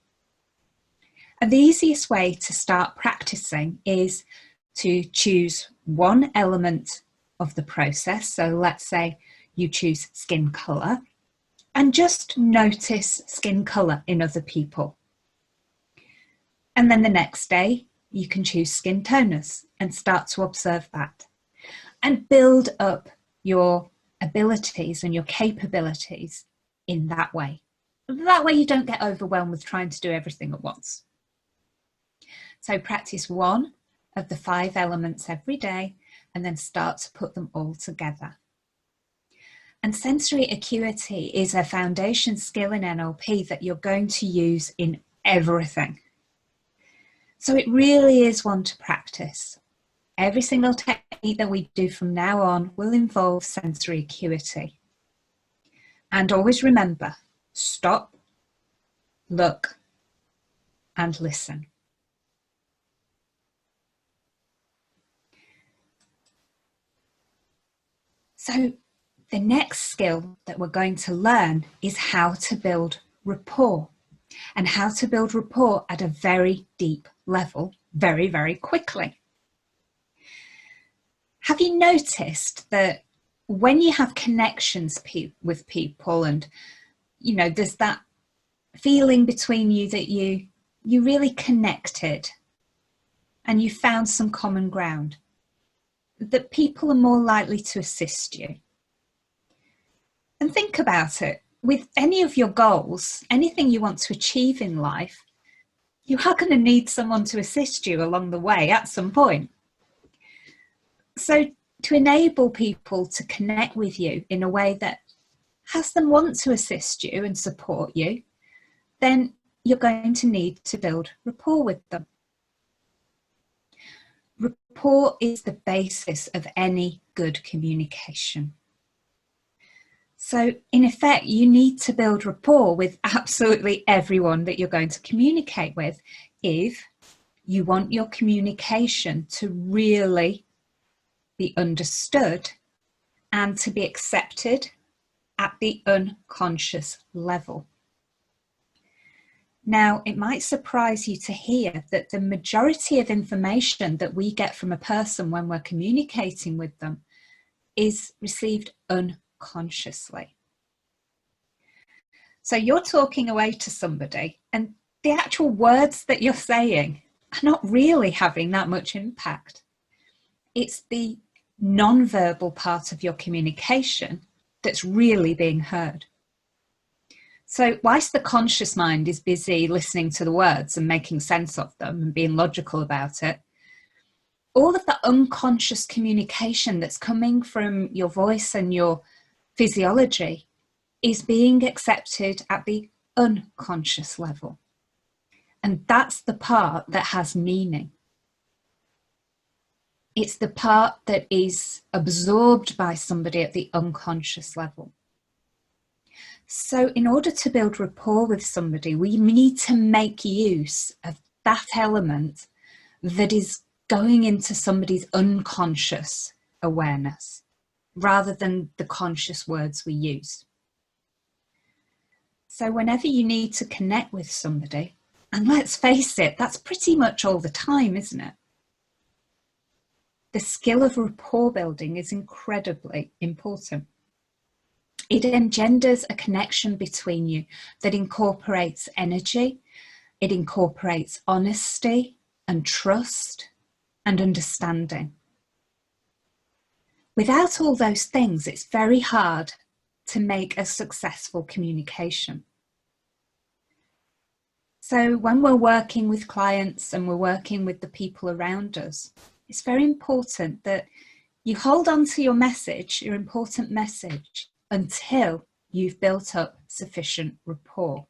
[SPEAKER 1] And the easiest way to start practicing is to choose one element of the process. So let's say you choose skin colour and just notice skin colour in other people. And then the next day, you can choose skin tonus and start to observe that and build up your abilities and your capabilities in that way. That way you don't get overwhelmed with trying to do everything at once. So practice one of the 5 elements every day and then start to put them all together. And sensory acuity is a foundation skill in NLP that you're going to use in everything. So it really is one to practice. Every single technique that we do from now on will involve sensory acuity. And always remember, stop, look, and listen. So the next skill that we're going to learn is how to build rapport, and how to build rapport at a very deep level very, very quickly. Have you noticed that when you have connections with people and, you know, there's that feeling between you that you really connected and you found some common ground, that people are more likely to assist you? And think about it. With any of your goals, anything you want to achieve in life, you are going to need someone to assist you along the way at some point. So to enable people to connect with you in a way that has them want to assist you and support you, then you're going to need to build rapport with them. Rapport is the basis of any good communication. So in effect, you need to build rapport with absolutely everyone that you're going to communicate with if you want your communication to really be understood and to be accepted at the unconscious level. Now, it might surprise you to hear that the majority of information that we get from a person when we're communicating with them is received unconsciously. So you're talking away to somebody and the actual words that you're saying are not really having that much impact. It's the non-verbal part of your communication that's really being heard. So whilst the conscious mind is busy listening to the words and making sense of them and being logical about it, all of the unconscious communication that's coming from your voice and your physiology is being accepted at the unconscious level. And that's the part that has meaning. It's the part that is absorbed by somebody at the unconscious level. So in order to build rapport with somebody, we need to make use of that element that is going into somebody's unconscious awareness rather than the conscious words we use. So whenever you need to connect with somebody, and let's face it, that's pretty much all the time, isn't it? The skill of rapport building is incredibly important. It engenders a connection between you that incorporates energy, it incorporates honesty and trust and understanding. Without all those things, it's very hard to make a successful communication. So when we're working with clients and we're working with the people around us, it's very important that you hold on to your message, your important message, until you've built up sufficient rapport.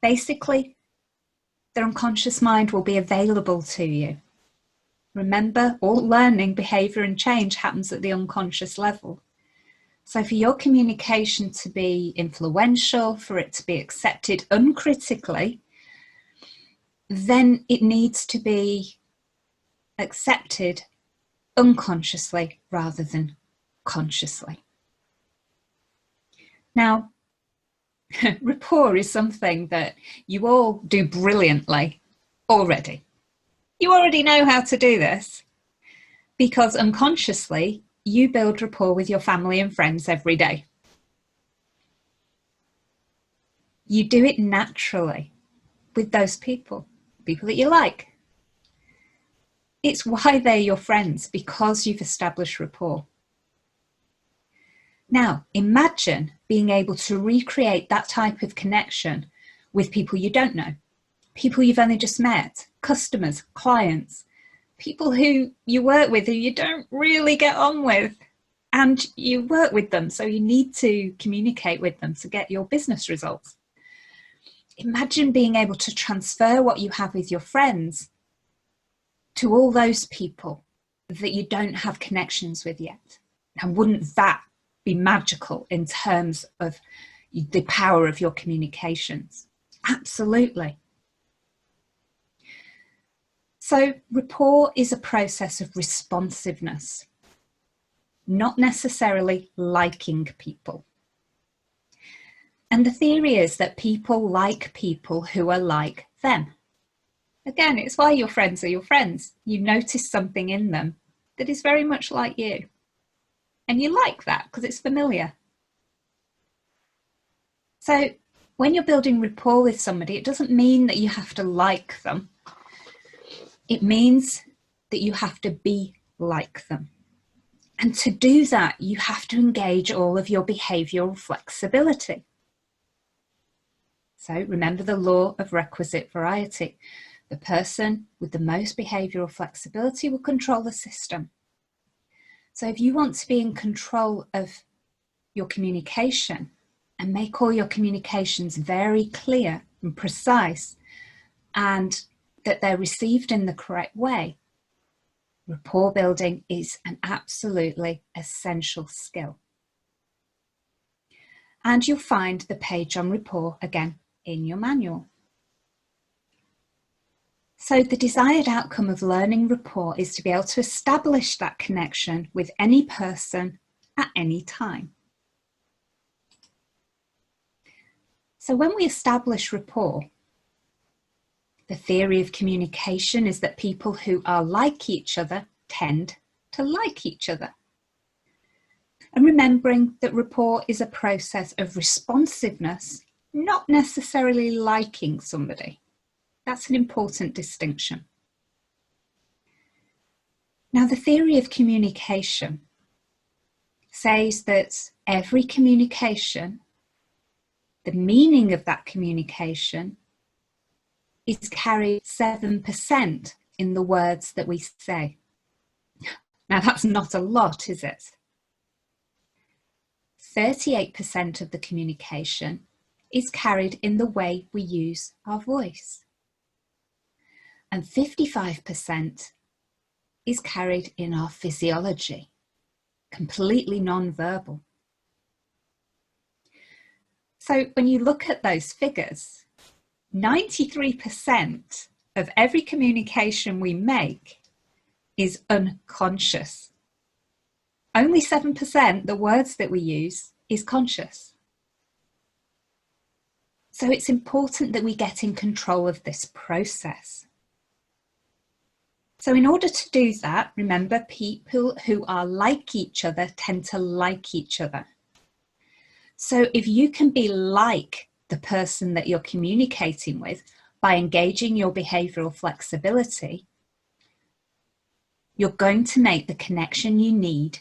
[SPEAKER 1] Basically, the unconscious mind will be available to you. Remember, all learning, behaviour and change happens at the unconscious level. So for your communication to be influential, for it to be accepted uncritically, then it needs to be accepted unconsciously rather than consciously. Now, rapport is something that you all do brilliantly already. You already know how to do this because unconsciously you build rapport with your family and friends every day. You do it naturally with those people that you like. It's why they're your friends, because you've established rapport. Now, imagine being able to recreate that type of connection with people you don't know, people you've only just met, customers, clients, people who you work with who you don't really get on with, and you work with them, so you need to communicate with them to get your business results. Imagine being able to transfer what you have with your friends to all those people that you don't have connections with yet. Now, wouldn't that be magical in terms of the power of your communications? Absolutely. So rapport is a process of responsiveness, not necessarily liking people. And the theory is that people like people who are like them. Again, it's why your friends are your friends. You notice something in them that is very much like you. And you like that because it's familiar. So when you're building rapport with somebody, it doesn't mean that you have to like them. It means that you have to be like them. And to do that, you have to engage all of your behavioural flexibility. So remember the law of requisite variety. The person with the most behavioural flexibility will control the system. So if you want to be in control of your communication and make all your communications very clear and precise and that they're received in the correct way, Rapport building is an absolutely essential skill. And you'll find the page on rapport again in your manual. So the desired outcome of learning rapport is to be able to establish that connection with any person at any time. So when we establish rapport, the theory of communication is that people who are like each other tend to like each other. And remembering that rapport is a process of responsiveness, not necessarily liking somebody. That's an important distinction. Now, the theory of communication says that every communication, the meaning of that communication, is carried 7% in the words that we say. Now, that's not a lot, is it? 38% of the communication is carried in the way we use our voice. And 55% is carried in our physiology, completely non-verbal. So when you look at those figures, 93% of every communication we make is unconscious. Only 7%, the words that we use, is conscious. So it's important that we get in control of this process. So in order to do that, remember, people who are like each other tend to like each other. So if you can be like the person that you're communicating with by engaging your behavioural flexibility, you're going to make the connection you need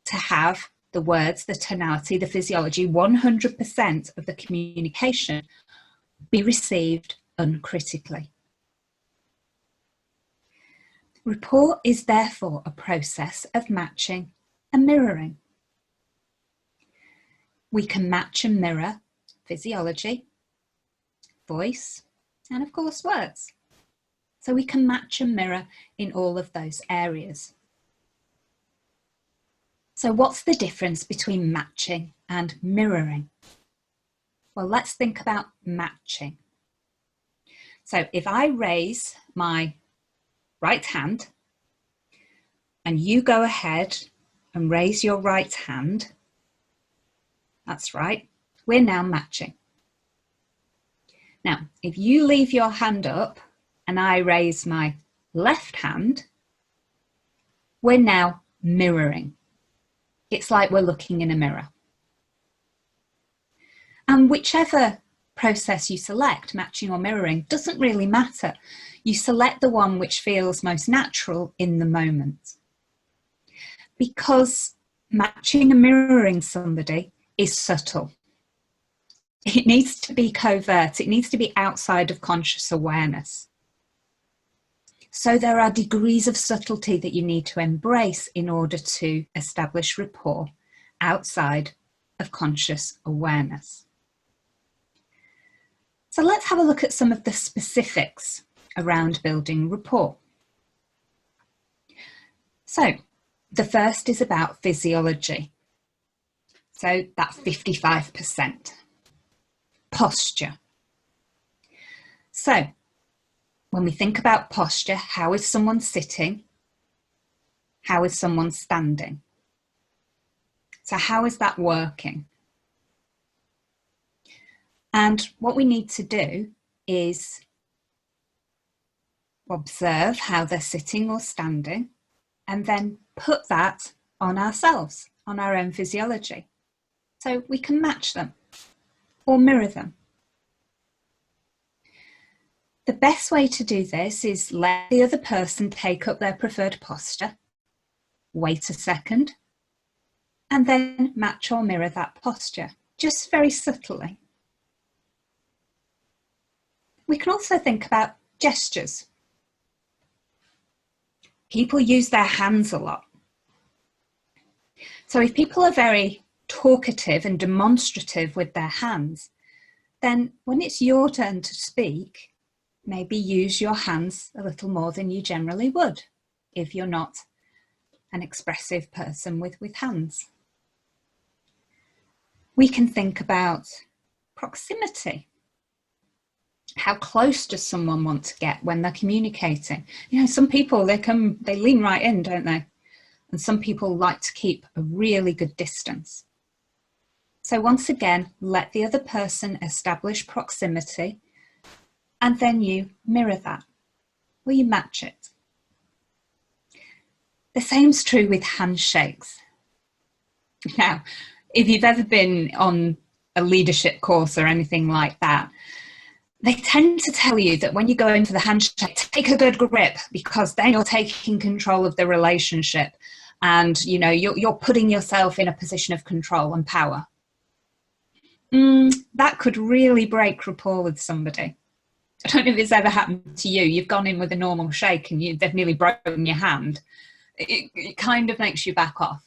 [SPEAKER 1] to have the words, the tonality, the physiology, 100% of the communication be received uncritically. Rapport is therefore a process of matching and mirroring. We can match and mirror physiology, voice, and of course words. So we can match and mirror in all of those areas. So what's the difference between matching and mirroring? Well, let's think about matching. So if I raise my right hand and you go ahead and raise your right hand, that's right, we're now matching. Now, if you leave your hand up and I raise my left hand, we're now mirroring. It's like we're looking in a mirror. And whichever process you select, matching or mirroring, doesn't really matter. You select the one which feels most natural in the moment. Because matching and mirroring somebody is subtle. It needs to be covert. It needs to be outside of conscious awareness. So there are degrees of subtlety that you need to embrace in order to establish rapport outside of conscious awareness. So let's have a look at some of the specifics around building rapport. So the first is about physiology. So that's 55%. Posture. So when we think about posture, how is someone sitting? How is someone standing? So how is that working? And what we need to do is observe how they're sitting or standing, and then put that on ourselves, on our own physiology. So we can match them or mirror them. The best way to do this is let the other person take up their preferred posture, wait a second, and then match or mirror that posture, just very subtly. We can also think about gestures. People use their hands a lot. So if people are very talkative and demonstrative with their hands, then when it's your turn to speak, maybe use your hands a little more than you generally would. if you're not an expressive person with hands. We can think about proximity. How close does someone want to get when they're communicating? You know, some people, they lean right in, don't they? And some people like to keep a really good distance. So once again, let the other person establish proximity, and then you mirror that, or you match it. The same's true with handshakes. Now, if you've ever been on a leadership course or anything like that, they tend to tell you that when you go into the handshake, take a good grip, because then you're taking control of the relationship, and you know you're putting yourself in a position of control and power. That could really break rapport with somebody. I don't know if it's ever happened to you. You've gone in with a normal shake and they've nearly broken your hand. It kind of makes you back off.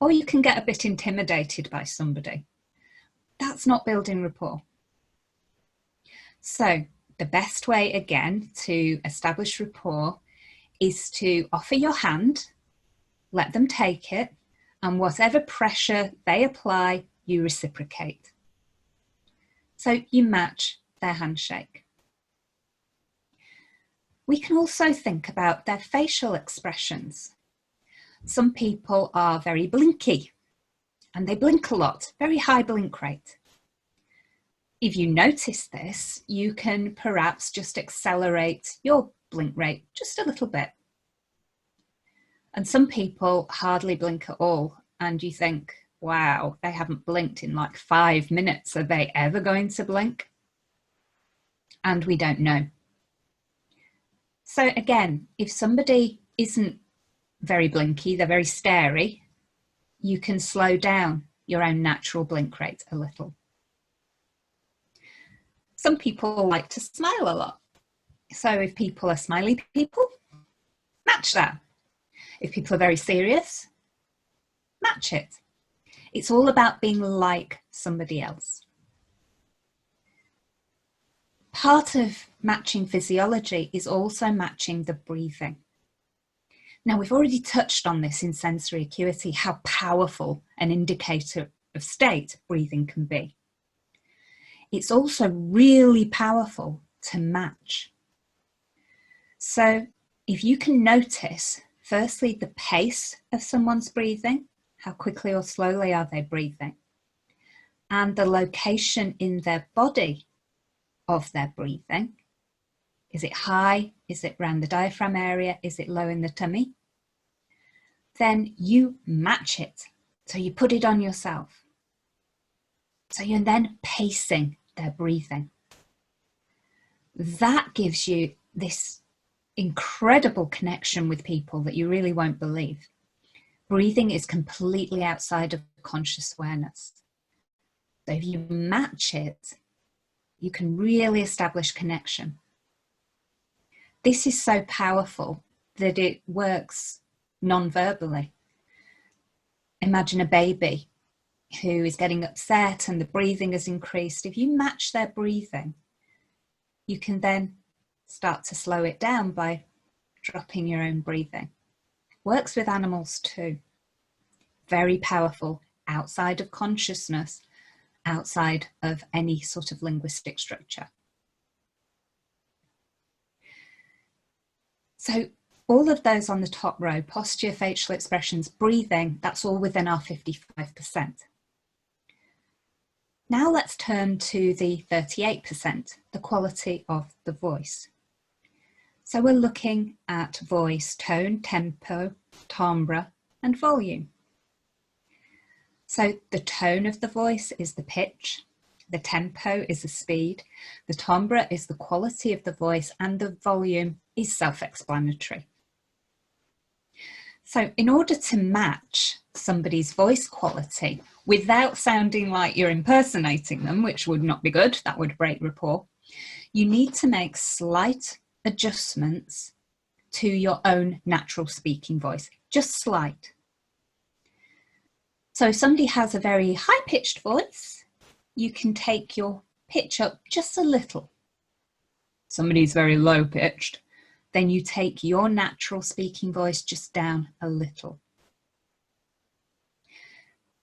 [SPEAKER 1] Or you can get a bit intimidated by somebody. That's not building rapport. So the best way, again, to establish rapport is to offer your hand, let them take it, and whatever pressure they apply, you reciprocate. So you match their handshake. We can also think about their facial expressions. Some people are very blinky, and they blink a lot, very high blink rate. If you notice this, you can perhaps just accelerate your blink rate just a little bit. And some people hardly blink at all, and you think, wow, they haven't blinked in like 5 minutes. Are they ever going to blink? And we don't know. So again, if somebody isn't very blinky, they're very starey, you can slow down your own natural blink rate a little. Some people like to smile a lot. So if people are smiley people, match that. If people are very serious, match it. It's all about being like somebody else. Part of matching physiology is also matching the breathing. Now, we've already touched on this in sensory acuity, how powerful an indicator of state breathing can be. It's also really powerful to match. So if you can notice, firstly, the pace of someone's breathing, how quickly or slowly are they breathing, and the location in their body of their breathing. Is it high? Is it around the diaphragm area? Is it low in the tummy? Then you match it. So you put it on yourself. So you're then pacing their breathing. That gives you this incredible connection with people that you really won't believe. Breathing is completely outside of conscious awareness. So if you match it, you can really establish connection. This is so powerful that it works non-verbally. Imagine a baby who is getting upset and the breathing has increased. If you match their breathing, you can then start to slow it down by dropping your own breathing. Works with animals too. Very powerful, outside of consciousness, outside of any sort of linguistic structure. So all of those on the top row, posture, facial expressions, breathing, that's all within our 55%. Now let's turn to the 38%, the quality of the voice. So we're looking at voice tone, tempo, timbre, and volume. So the tone of the voice is the pitch, the tempo is the speed, the timbre is the quality of the voice, and the volume is self-explanatory. So in order to match somebody's voice quality without sounding like you're impersonating them, which would not be good, that would break rapport, you need to make slight adjustments to your own natural speaking voice, just slight. So if somebody has a very high-pitched voice, you can take your pitch up just a little. Somebody's very low-pitched, then you take your natural speaking voice just down a little.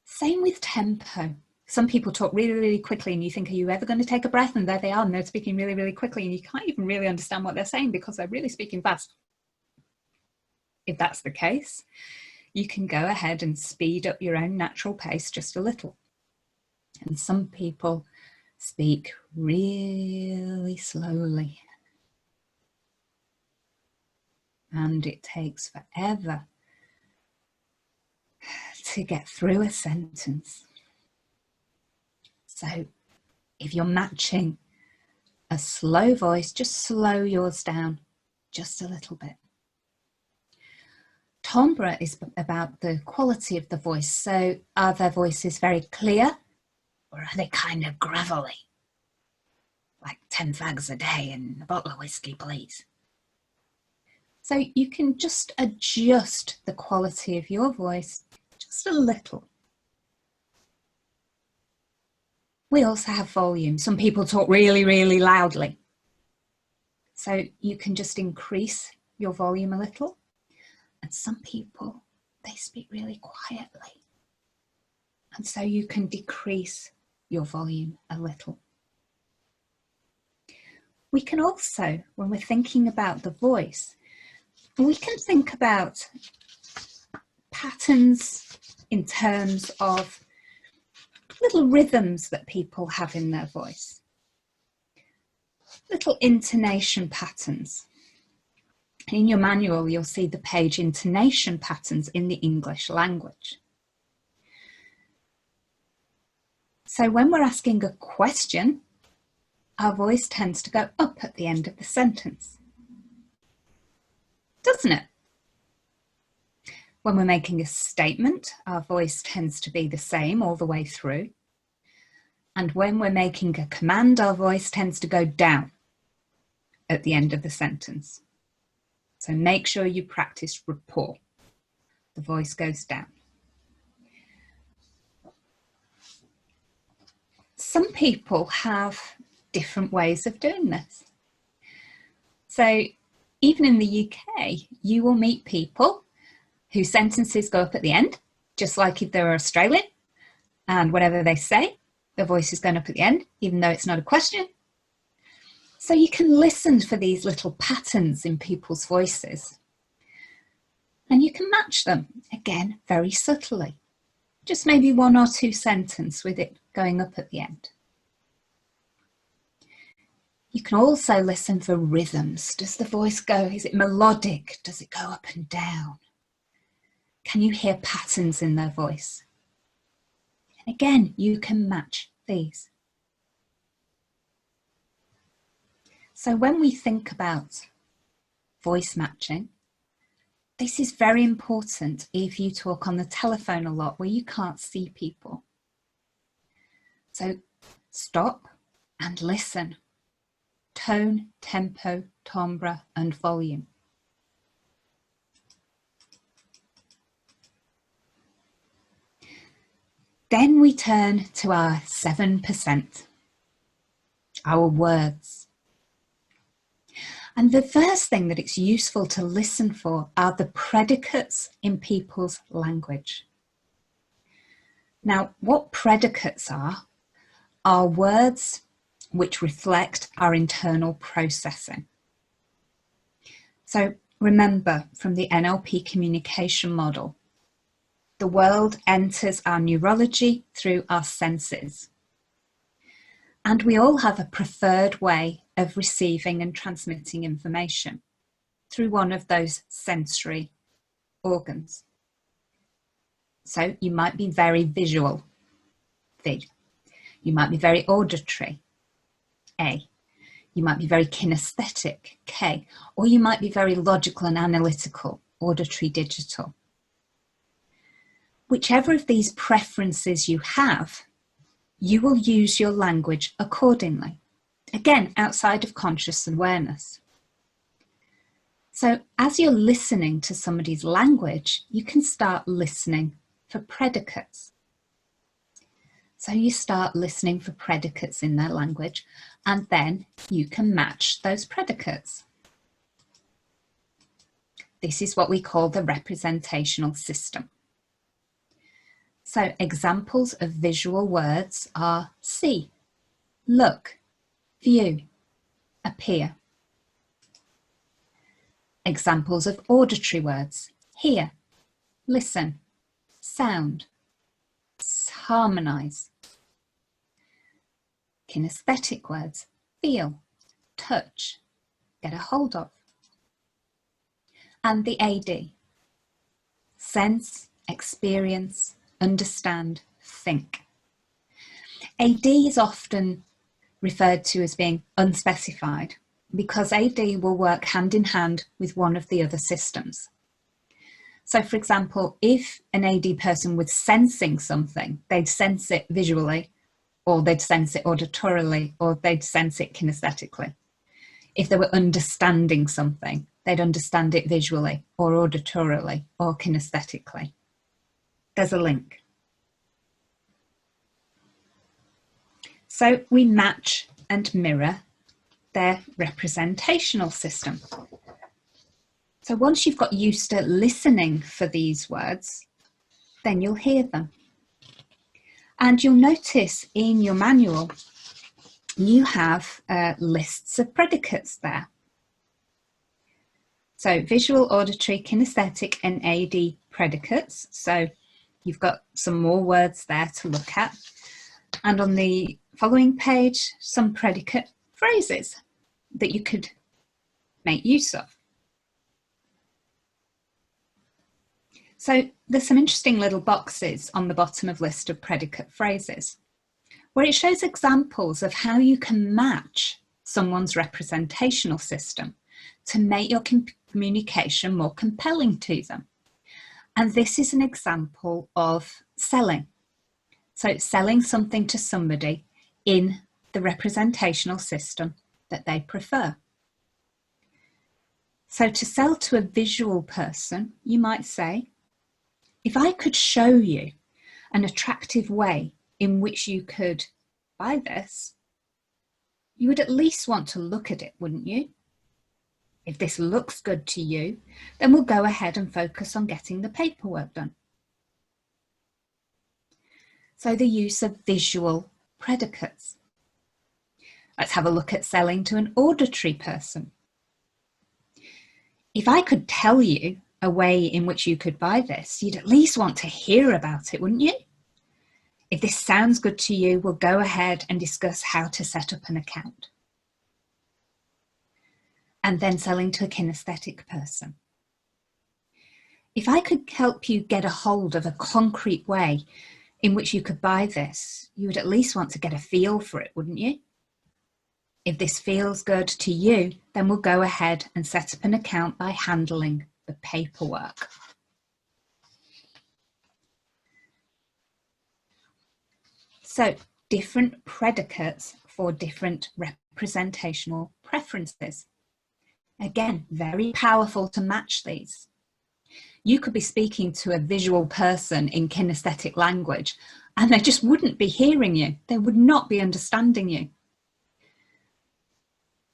[SPEAKER 1] Same with tempo. Some people talk really, really quickly and you think, are you ever going to take a breath? And there they are, and they're speaking really, really quickly, and you can't even really understand what they're saying because they're really speaking fast. If that's the case, you can go ahead and speed up your own natural pace just a little. And some people speak really slowly. And it takes forever to get through a sentence. So if you're matching a slow voice, just slow yours down just a little bit. Timbre is about the quality of the voice. So are their voices very clear, or are they kind of gravelly? Like 10 fags a day and a bottle of whiskey, please. So you can just adjust the quality of your voice just a little. We also have volume. Some people talk really, really loudly. So you can just increase your volume a little. And some people, they speak really quietly. And so you can decrease your volume a little. We can also, when we're thinking about the voice, we can think about patterns in terms of little rhythms that people have in their voice, little intonation patterns. In your manual, you'll see the page intonation patterns in the English language. So when we're asking a question, our voice tends to go up at the end of the sentence, doesn't it? When we're making a statement, our voice tends to be the same all the way through. And when we're making a command, our voice tends to go down at the end of the sentence. So make sure you practice rapport. The voice goes down. Some people have different ways of doing this. So even in the UK, you will meet people whose sentences go up at the end, just like if they were Australian, and whatever they say, their voice is going up at the end, even though it's not a question. So you can listen for these little patterns in people's voices, and you can match them, again, very subtly. Just maybe one or two sentences with it going up at the end. You can also listen for rhythms. Does the voice go, is it melodic? Does it go up and down? Can you hear patterns in their voice? And again, you can match these. So when we think about voice matching, this is very important if you talk on the telephone a lot where you can't see people. So stop and listen. Tone, tempo, timbre, and volume. Then we turn to our 7%, our words. And the first thing that it's useful to listen for are the predicates in people's language. Now, what predicates are words which reflect our internal processing. So remember from the NLP communication model, the world enters our neurology through our senses. And we all have a preferred way of receiving and transmitting information through one of those sensory organs. So you might be very visual, V. You might be very auditory, A. You might be very kinesthetic, K. Or you might be very logical and analytical, auditory digital. Whichever of these preferences you have, you will use your language accordingly. Again, outside of conscious awareness. So as you're listening to somebody's language, you can start listening for predicates. So you start listening for predicates in their language, and then you can match those predicates. This is what we call the representational system. So examples of visual words are see, look, view, appear. Examples of auditory words: hear, listen, sound, harmonise. Kinesthetic words: feel, touch, get a hold of. And the AD: sense, experience, understand, think. AD is often referred to as being unspecified because AD will work hand in hand with one of the other systems. So for example, if an AD person was sensing something, they'd sense it visually, or they'd sense it auditorily, or they'd sense it kinesthetically. If they were understanding something, they'd understand it visually, or auditorily, or kinesthetically. There's a link. So we match and mirror their representational system. So once you've got used to listening for these words, then you'll hear them. And you'll notice in your manual, you have lists of predicates there. So visual, auditory, kinesthetic, and AD predicates. So you've got some more words there to look at. And on the following page, some predicate phrases that you could make use of. So there's some interesting little boxes on the bottom of list of predicate phrases where it shows examples of how you can match someone's representational system to make your communication more compelling to them. And this is an example of selling. So it's selling something to somebody in the representational system that they prefer. So to sell to a visual person, you might say, if I could show you an attractive way in which you could buy this, you would at least want to look at it, wouldn't you? If this looks good to you, then we'll go ahead and focus on getting the paperwork done. So the use of visual predicates. Let's have a look at selling to an auditory person. If I could tell you a way in which you could buy this, you'd at least want to hear about it, wouldn't you? If this sounds good to you, we'll go ahead and discuss how to set up an account. And then selling to a kinesthetic person. If I could help you get a hold of a concrete way in which you could buy this, you would at least want to get a feel for it, wouldn't you? If this feels good to you, then we'll go ahead and set up an account by handling the paperwork. So, different predicates for different representational preferences. Again, very powerful to match these. You could be speaking to a visual person in kinesthetic language and they just wouldn't be hearing you. They would not be understanding you.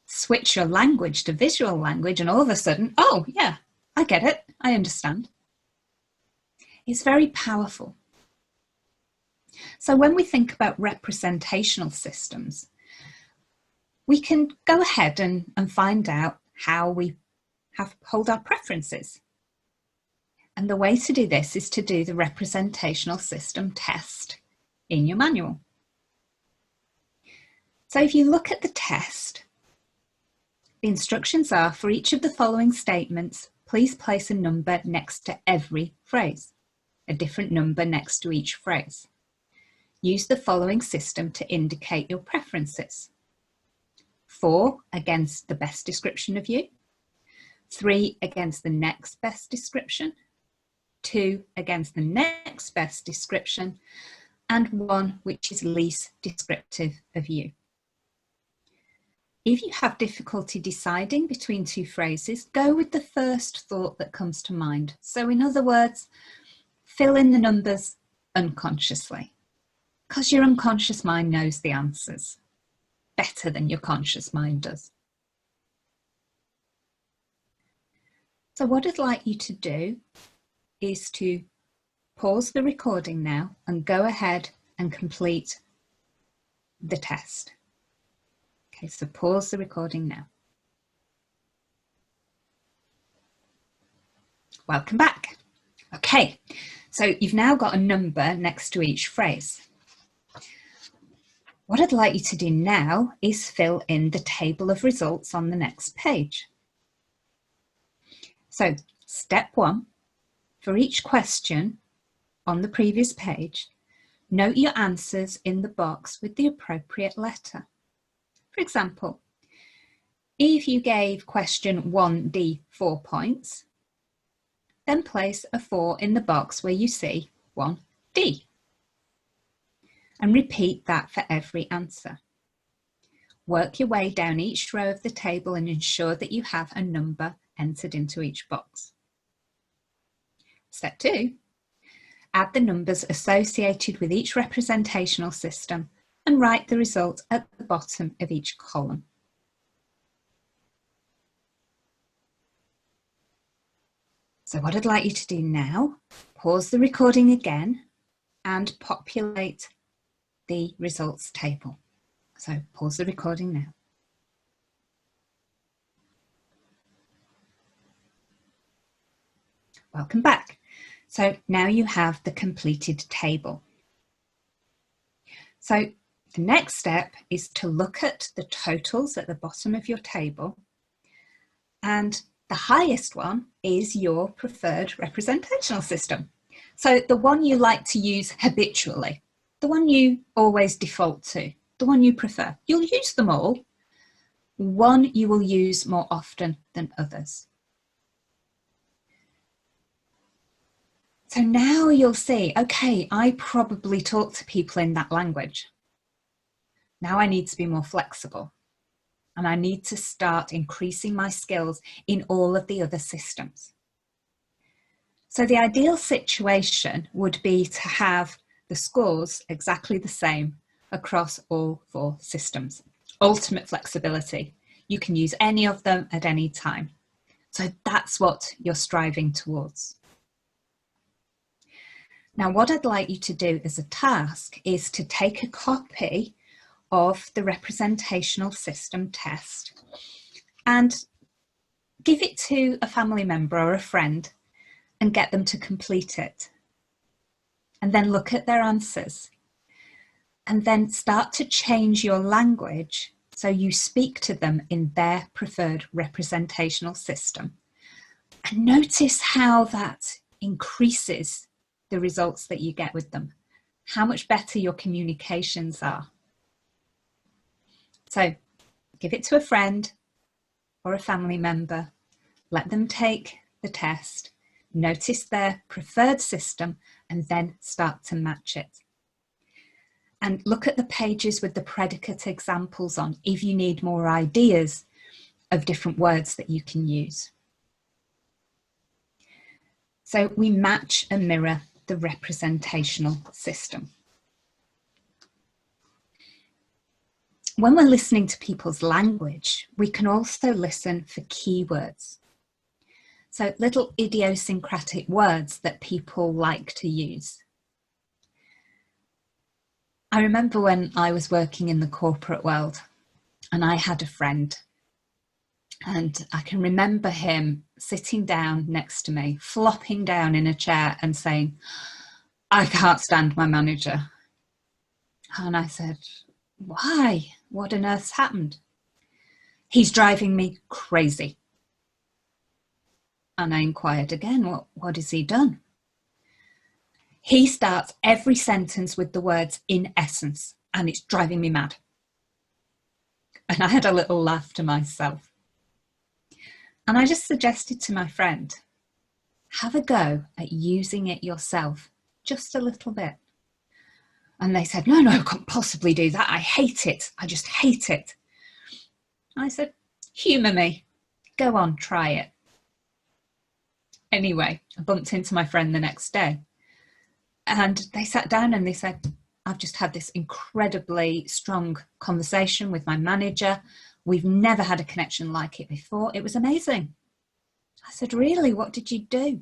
[SPEAKER 1] Switch your language to visual language and all of a sudden, oh yeah, I get it, I understand. It's very powerful. So when we think about representational systems, we can go ahead and find out how we hold our preferences. And the way to do this is to do the representational system test in your manual. So if you look at the test, the instructions are for each of the following statements, please place a number next to every phrase, a different number next to each phrase. Use the following system to indicate your preferences. 4 against the best description of you, 3 against the next best description, 2 against the next best description, and 1 which is least descriptive of you. If you have difficulty deciding between two phrases, go with the first thought that comes to mind. So in other words, fill in the numbers unconsciously, because your unconscious mind knows the answers better than your conscious mind does. So what I'd like you to do is to pause the recording now and go ahead and complete the test. Okay, so pause the recording now. Welcome back. Okay, so you've now got a number next to each phrase. What I'd like you to do now is fill in the table of results on the next page. So step 1, for each question on the previous page, note your answers in the box with the appropriate letter. For example, if you gave question 1D 4 points, then place a 4 in the box where you see 1D. And repeat that for every answer. Work your way down each row of the table and ensure that you have a number entered into each box. Step 2, add the numbers associated with each representational system and write the result at the bottom of each column. So what I'd like you to do now, pause the recording again and populate the results table. So pause the recording now. Welcome back. So now you have the completed table. So the next step is to look at the totals at the bottom of your table, and the highest one is your preferred representational system. So the one you like to use habitually, the one you always default to, the one you prefer. You'll use them all. One you will use more often than others. So now you'll see, okay, I probably talk to people in that language. Now I need to be more flexible. And I need to start increasing my skills in all of the other systems. So the ideal situation would be to have the scores exactly the same across all 4 systems. Ultimate flexibility. You can use any of them at any time. So that's what you're striving towards. Now, what I'd like you to do as a task is to take a copy of the representational system test and give it to a family member or a friend and get them to complete it. And then look at their answers. And then start to change your language so you speak to them in their preferred representational system. And notice how that increases the results that you get with them, how much better your communications are. So give it to a friend or a family member, let them take the test, notice their preferred system, and then start to match it. And look at the pages with the predicate examples on if you need more ideas of different words that you can use. So we match and mirror the representational system. When we're listening to people's language, we can also listen for keywords. So little idiosyncratic words that people like to use. I remember when I was working in the corporate world and I had a friend, and I can remember him sitting down next to me, flopping down in a chair and saying, "I can't stand my manager." And I said, "Why? What on earth's happened?" "He's driving me crazy." And I inquired again, what has he done? "He starts every sentence with the words 'in essence,' and it's driving me mad." And I had a little laugh to myself. And I just suggested to my friend, have a go at using it yourself, just a little bit. And they said, no, I can't possibly do that. I hate it. I just hate it. I said, humour me. Go on, try it. Anyway, I bumped into my friend the next day and they sat down and they said, "I've just had this incredibly strong conversation with my manager. We've never had a connection like it before. It was amazing." I said, really, what did you do?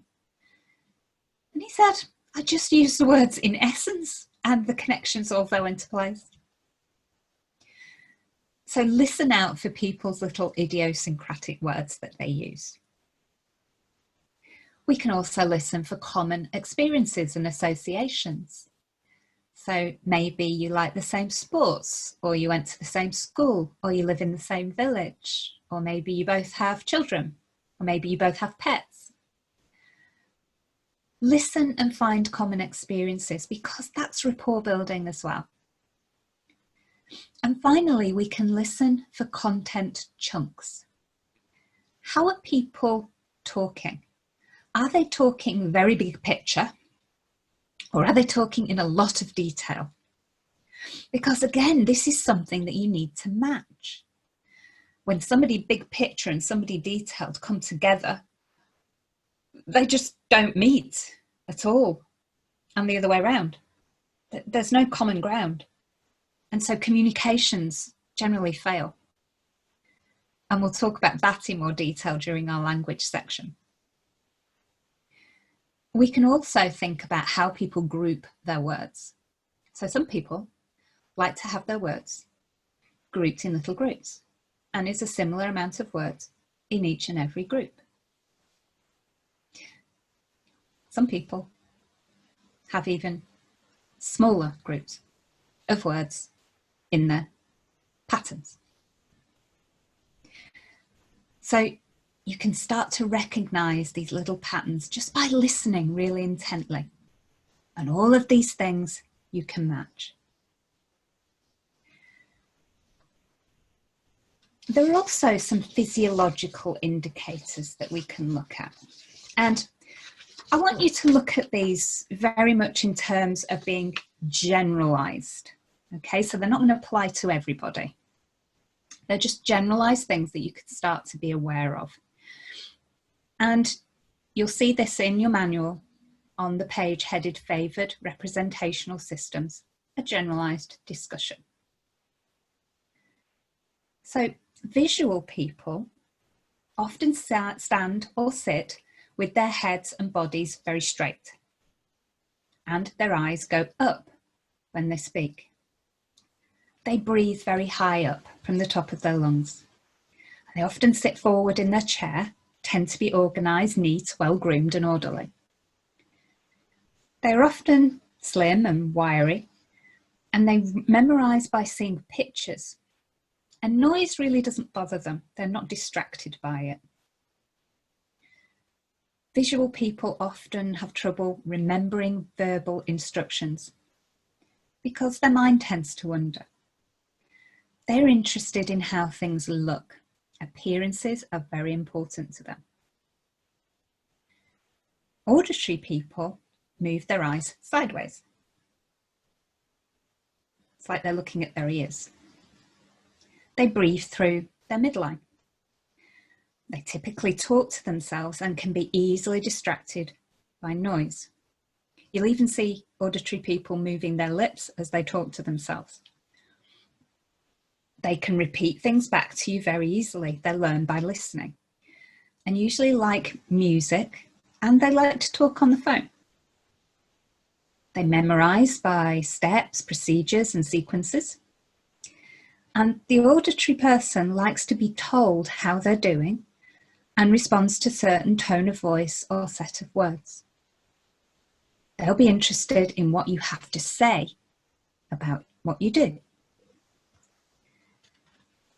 [SPEAKER 1] And he said, I just used the words in essence and the connections all fell into place. So listen out for people's little idiosyncratic words that they use. We can also listen for common experiences and associations. So maybe you like the same sports, or you went to the same school, or you live in the same village, or maybe you both have children, or maybe you both have pets. Listen and find common experiences, because that's rapport building as well. And finally, we can listen for content chunks. How are people talking? Are they talking very big picture? Or are they talking in a lot of detail? Because again, this is something that you need to match. When somebody big picture and somebody detailed come together, they just don't meet at all. And the other way around. There's no common ground. And so communications generally fail. And we'll talk about that in more detail during our language section. We can also think about how people group their words. So some people like to have their words grouped in little groups, and it's a similar amount of words in each and every group. Some people have even smaller groups of words in their patterns. So you can start to recognize these little patterns just by listening really intently. And all of these things you can match. There are also some physiological indicators that we can look at. And I want you to look at these very much in terms of being generalized. Okay, so they're not going to apply to everybody. They're just generalized things that you could start to be aware of. And you'll see this in your manual on the page headed Favoured Representational Systems, a generalized discussion. So visual people often stand or sit with their heads and bodies very straight, and their eyes go up when they speak. They breathe very high up from the top of their lungs. They often sit forward in their chair, tend to be organised, neat, well-groomed and orderly. They're often slim and wiry, and they memorise by seeing pictures. And noise really doesn't bother them. They're not distracted by it. Visual people often have trouble remembering verbal instructions because their mind tends to wander. They're interested in how things look. Appearances are very important to them. Auditory people move their eyes sideways. It's like they're looking at their ears. They breathe through their midline. They typically talk to themselves and can be easily distracted by noise. You'll even see auditory people moving their lips as they talk to themselves. They can repeat things back to you very easily. They learn by listening, and usually like music, and they like to talk on the phone. They memorize by steps, procedures, and sequences. And the auditory person likes to be told how they're doing and responds to certain tone of voice or set of words. They'll be interested in what you have to say about what you do.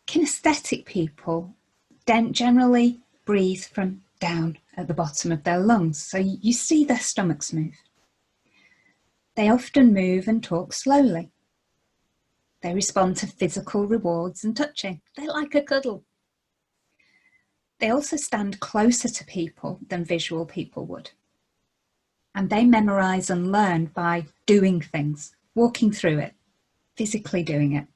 [SPEAKER 1] Kinesthetic people generally breathe from down at the bottom of their lungs, so you see their stomachs move. They often move and talk slowly. They respond to physical rewards and touching. They like a cuddle. They also stand closer to people than visual people would. And they memorize and learn by doing things, walking through it, physically doing it.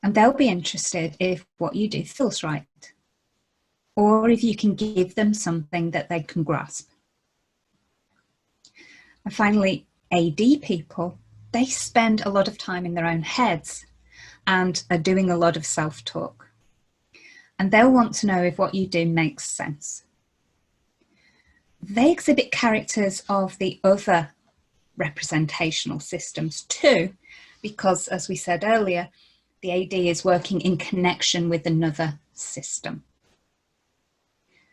[SPEAKER 1] And they'll be interested if what you do feels right, or if you can give them something that they can grasp. And finally, AD people, they spend a lot of time in their own heads and are doing a lot of self-talk. And they'll want to know if what you do makes sense. they exhibit characters of the other representational systems too, because as we said earlier, the AD is working in connection with another system.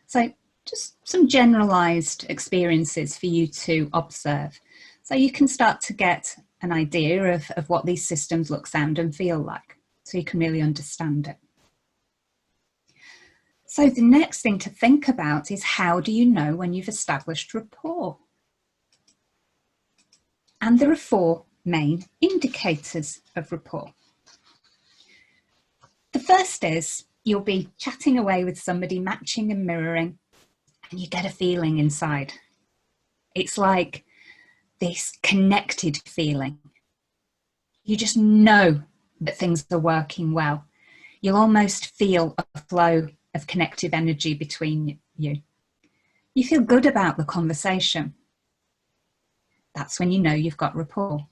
[SPEAKER 1] So just some generalized experiences for you to observe. So you can start to get an idea of what these systems look, sound and feel like, so you can really understand it. So the next thing to think about is, how do you know when you've established rapport? And there are 4 main indicators of rapport. The first is you'll be chatting away with somebody, matching and mirroring, and you get a feeling inside. It's like this connected feeling. You just know that things are working well. You'll almost feel a flow of connective energy between you. You feel good about the conversation. That's when you know you've got rapport.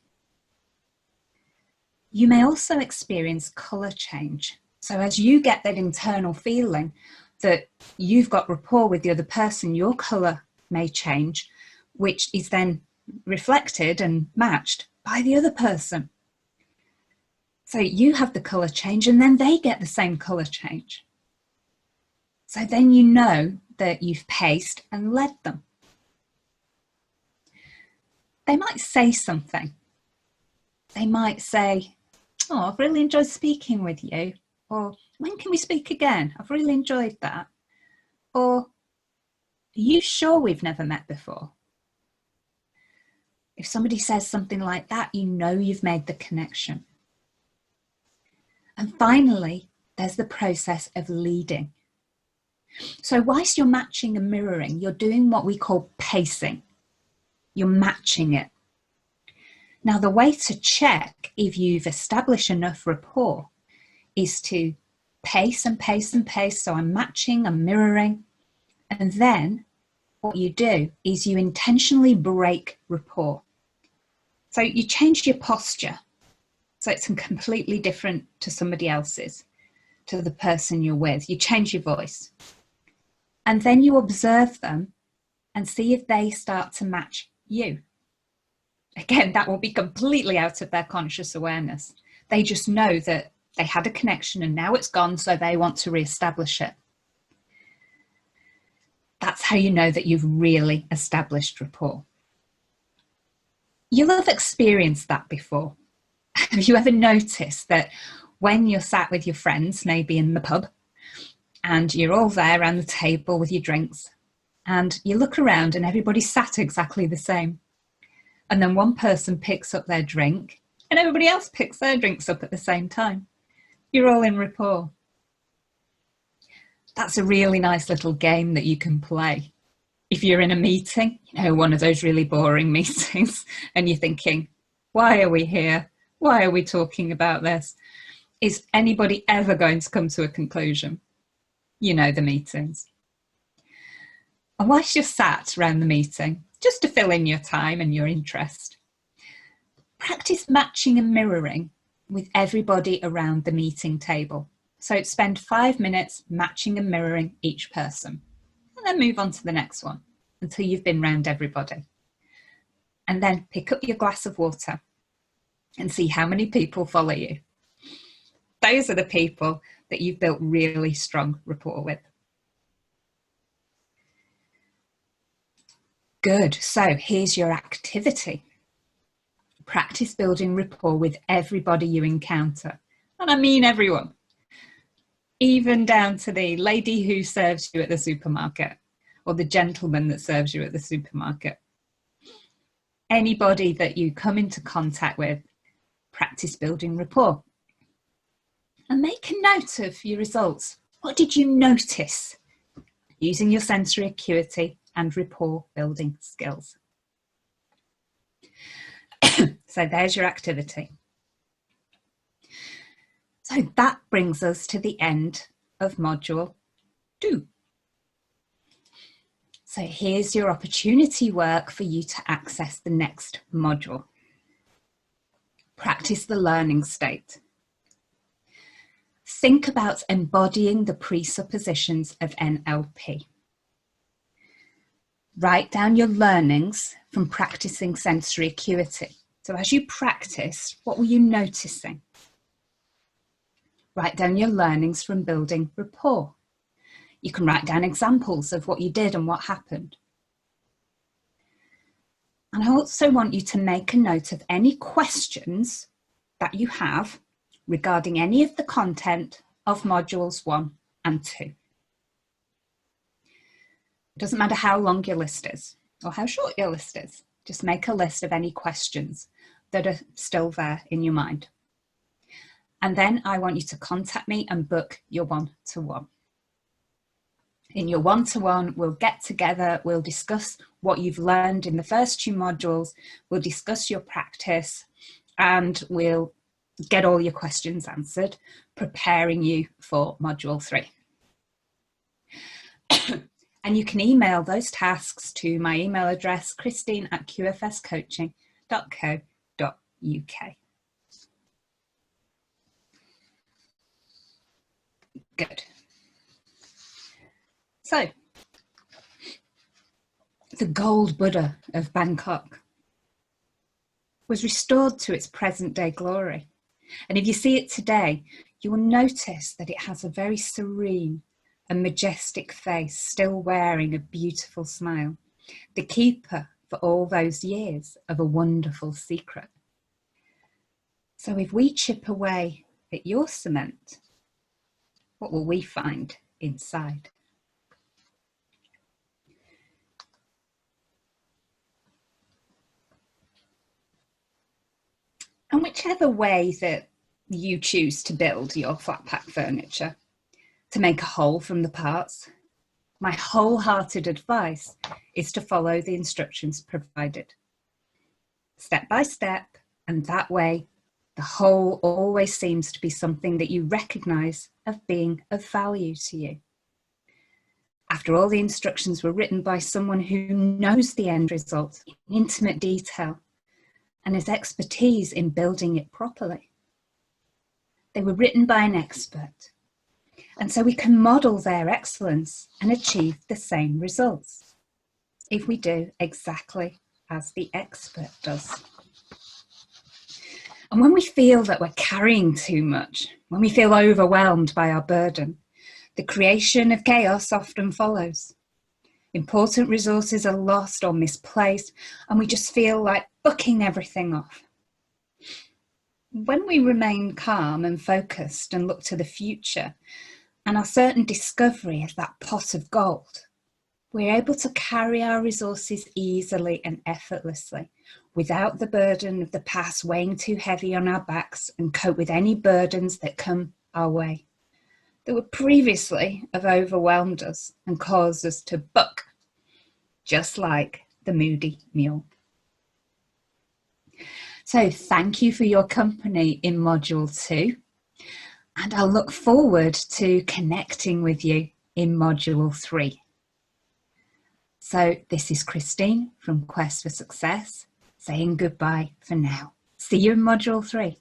[SPEAKER 1] You may also experience colour change. So as you get that internal feeling that you've got rapport with the other person, your colour may change, which is then reflected and matched by the other person. So you have the colour change and then they get the same colour change. So then you know that you've paced and led them. They might say something. They might say, "Oh, I've really enjoyed speaking with you," or "When can we speak again? I've really enjoyed that." Or, "Are you sure we've never met before?" If somebody says something like that, you know you've made the connection. And finally, there's the process of leading. So whilst you're matching and mirroring, you're doing what we call pacing. You're matching it. Now, the way to check if you've established enough rapport is to pace and pace and pace. So I'm matching, I'm mirroring. And then what you do is you intentionally break rapport. So you change your posture. So it's completely different to somebody else's, to the person you're with. You change your voice. And then you observe them and see if they start to match you. Again, that will be completely out of their conscious awareness. They just know that they had a connection and now it's gone, so they want to reestablish it. That's how you know that you've really established rapport. You'll have experienced that before. Have you ever noticed that when you're sat with your friends, maybe in the pub, and you're all there around the table with your drinks, and you look around and everybody's sat exactly the same. And then one person picks up their drink and everybody else picks their drinks up at the same time. You're all in rapport. That's a really nice little game that you can play. If you're in a meeting, one of those really boring meetings, and you're thinking, why are we here? Why are we talking about this? Is anybody ever going to come to a conclusion? The meetings. And whilst you're sat around the meeting, just to fill in your time and your interest, practice matching and mirroring with everybody around the meeting table. So spend 5 minutes matching and mirroring each person, and then move on to the next one until you've been round everybody. And then pick up your glass of water and see how many people follow you. Those are the people that you've built really strong rapport with. Good. So here's your activity. Practice building rapport with everybody you encounter. And I mean everyone. Even down to the lady who serves you at the supermarket, or the gentleman that serves you at the supermarket. Anybody that you come into contact with, practice building rapport. And make a note of your results. What did you notice using your sensory acuity and rapport building skills? So there's your activity. So that brings us to the end of module 2. So here's your opportunity work for you to access the next module. Practice the learning state. Think about embodying the presuppositions of NLP. Write down your learnings from practicing sensory acuity. So as you practiced, what were you noticing? Write down your learnings from building rapport. You can write down examples of what you did and what happened. And I also want you to make a note of any questions that you have regarding any of the content of modules 1 and 2. It doesn't matter how long your list is or how short your list is. Just make a list of any questions that are still there in your mind. And then I want you to contact me and book your one-to-one. In your one-to-one, we'll get together, we'll discuss what you've learned in the first 2 modules, we'll discuss your practice, and we'll get all your questions answered, preparing you for module 3. And you can email those tasks to my email address, christine@qfscoaching.co.uk. Good. So, the gold Buddha of Bangkok was restored to its present day glory. And if you see it today, you will notice that it has a very serene and majestic face, still wearing a beautiful smile, the keeper for all those years of a wonderful secret. So if we chip away at your cement, what will we find inside? And whichever way that you choose to build your flat pack furniture, to make a whole from the parts, my wholehearted advice is to follow the instructions provided. Step by step, and that way the whole always seems to be something that you recognise as being of value to you. After all, the instructions were written by someone who knows the end result in intimate detail and has expertise in building it properly. They were written by an expert, and so we can model their excellence and achieve the same results if we do exactly as the expert does. And when we feel that we're carrying too much, when we feel overwhelmed by our burden, the creation of chaos often follows. Important resources are lost or misplaced, and we just feel like bucking everything off. When we remain calm and focused and look to the future and our certain discovery of that pot of gold, we're able to carry our resources easily and effortlessly without the burden of the past weighing too heavy on our backs, and cope with any burdens that come our way that would previously have overwhelmed us and caused us to buck, just like the moody mule. So thank you for your company in module 2, and I'll look forward to connecting with you in module 3. So this is Christine from Quest for Success, saying goodbye for now. See you in module 3.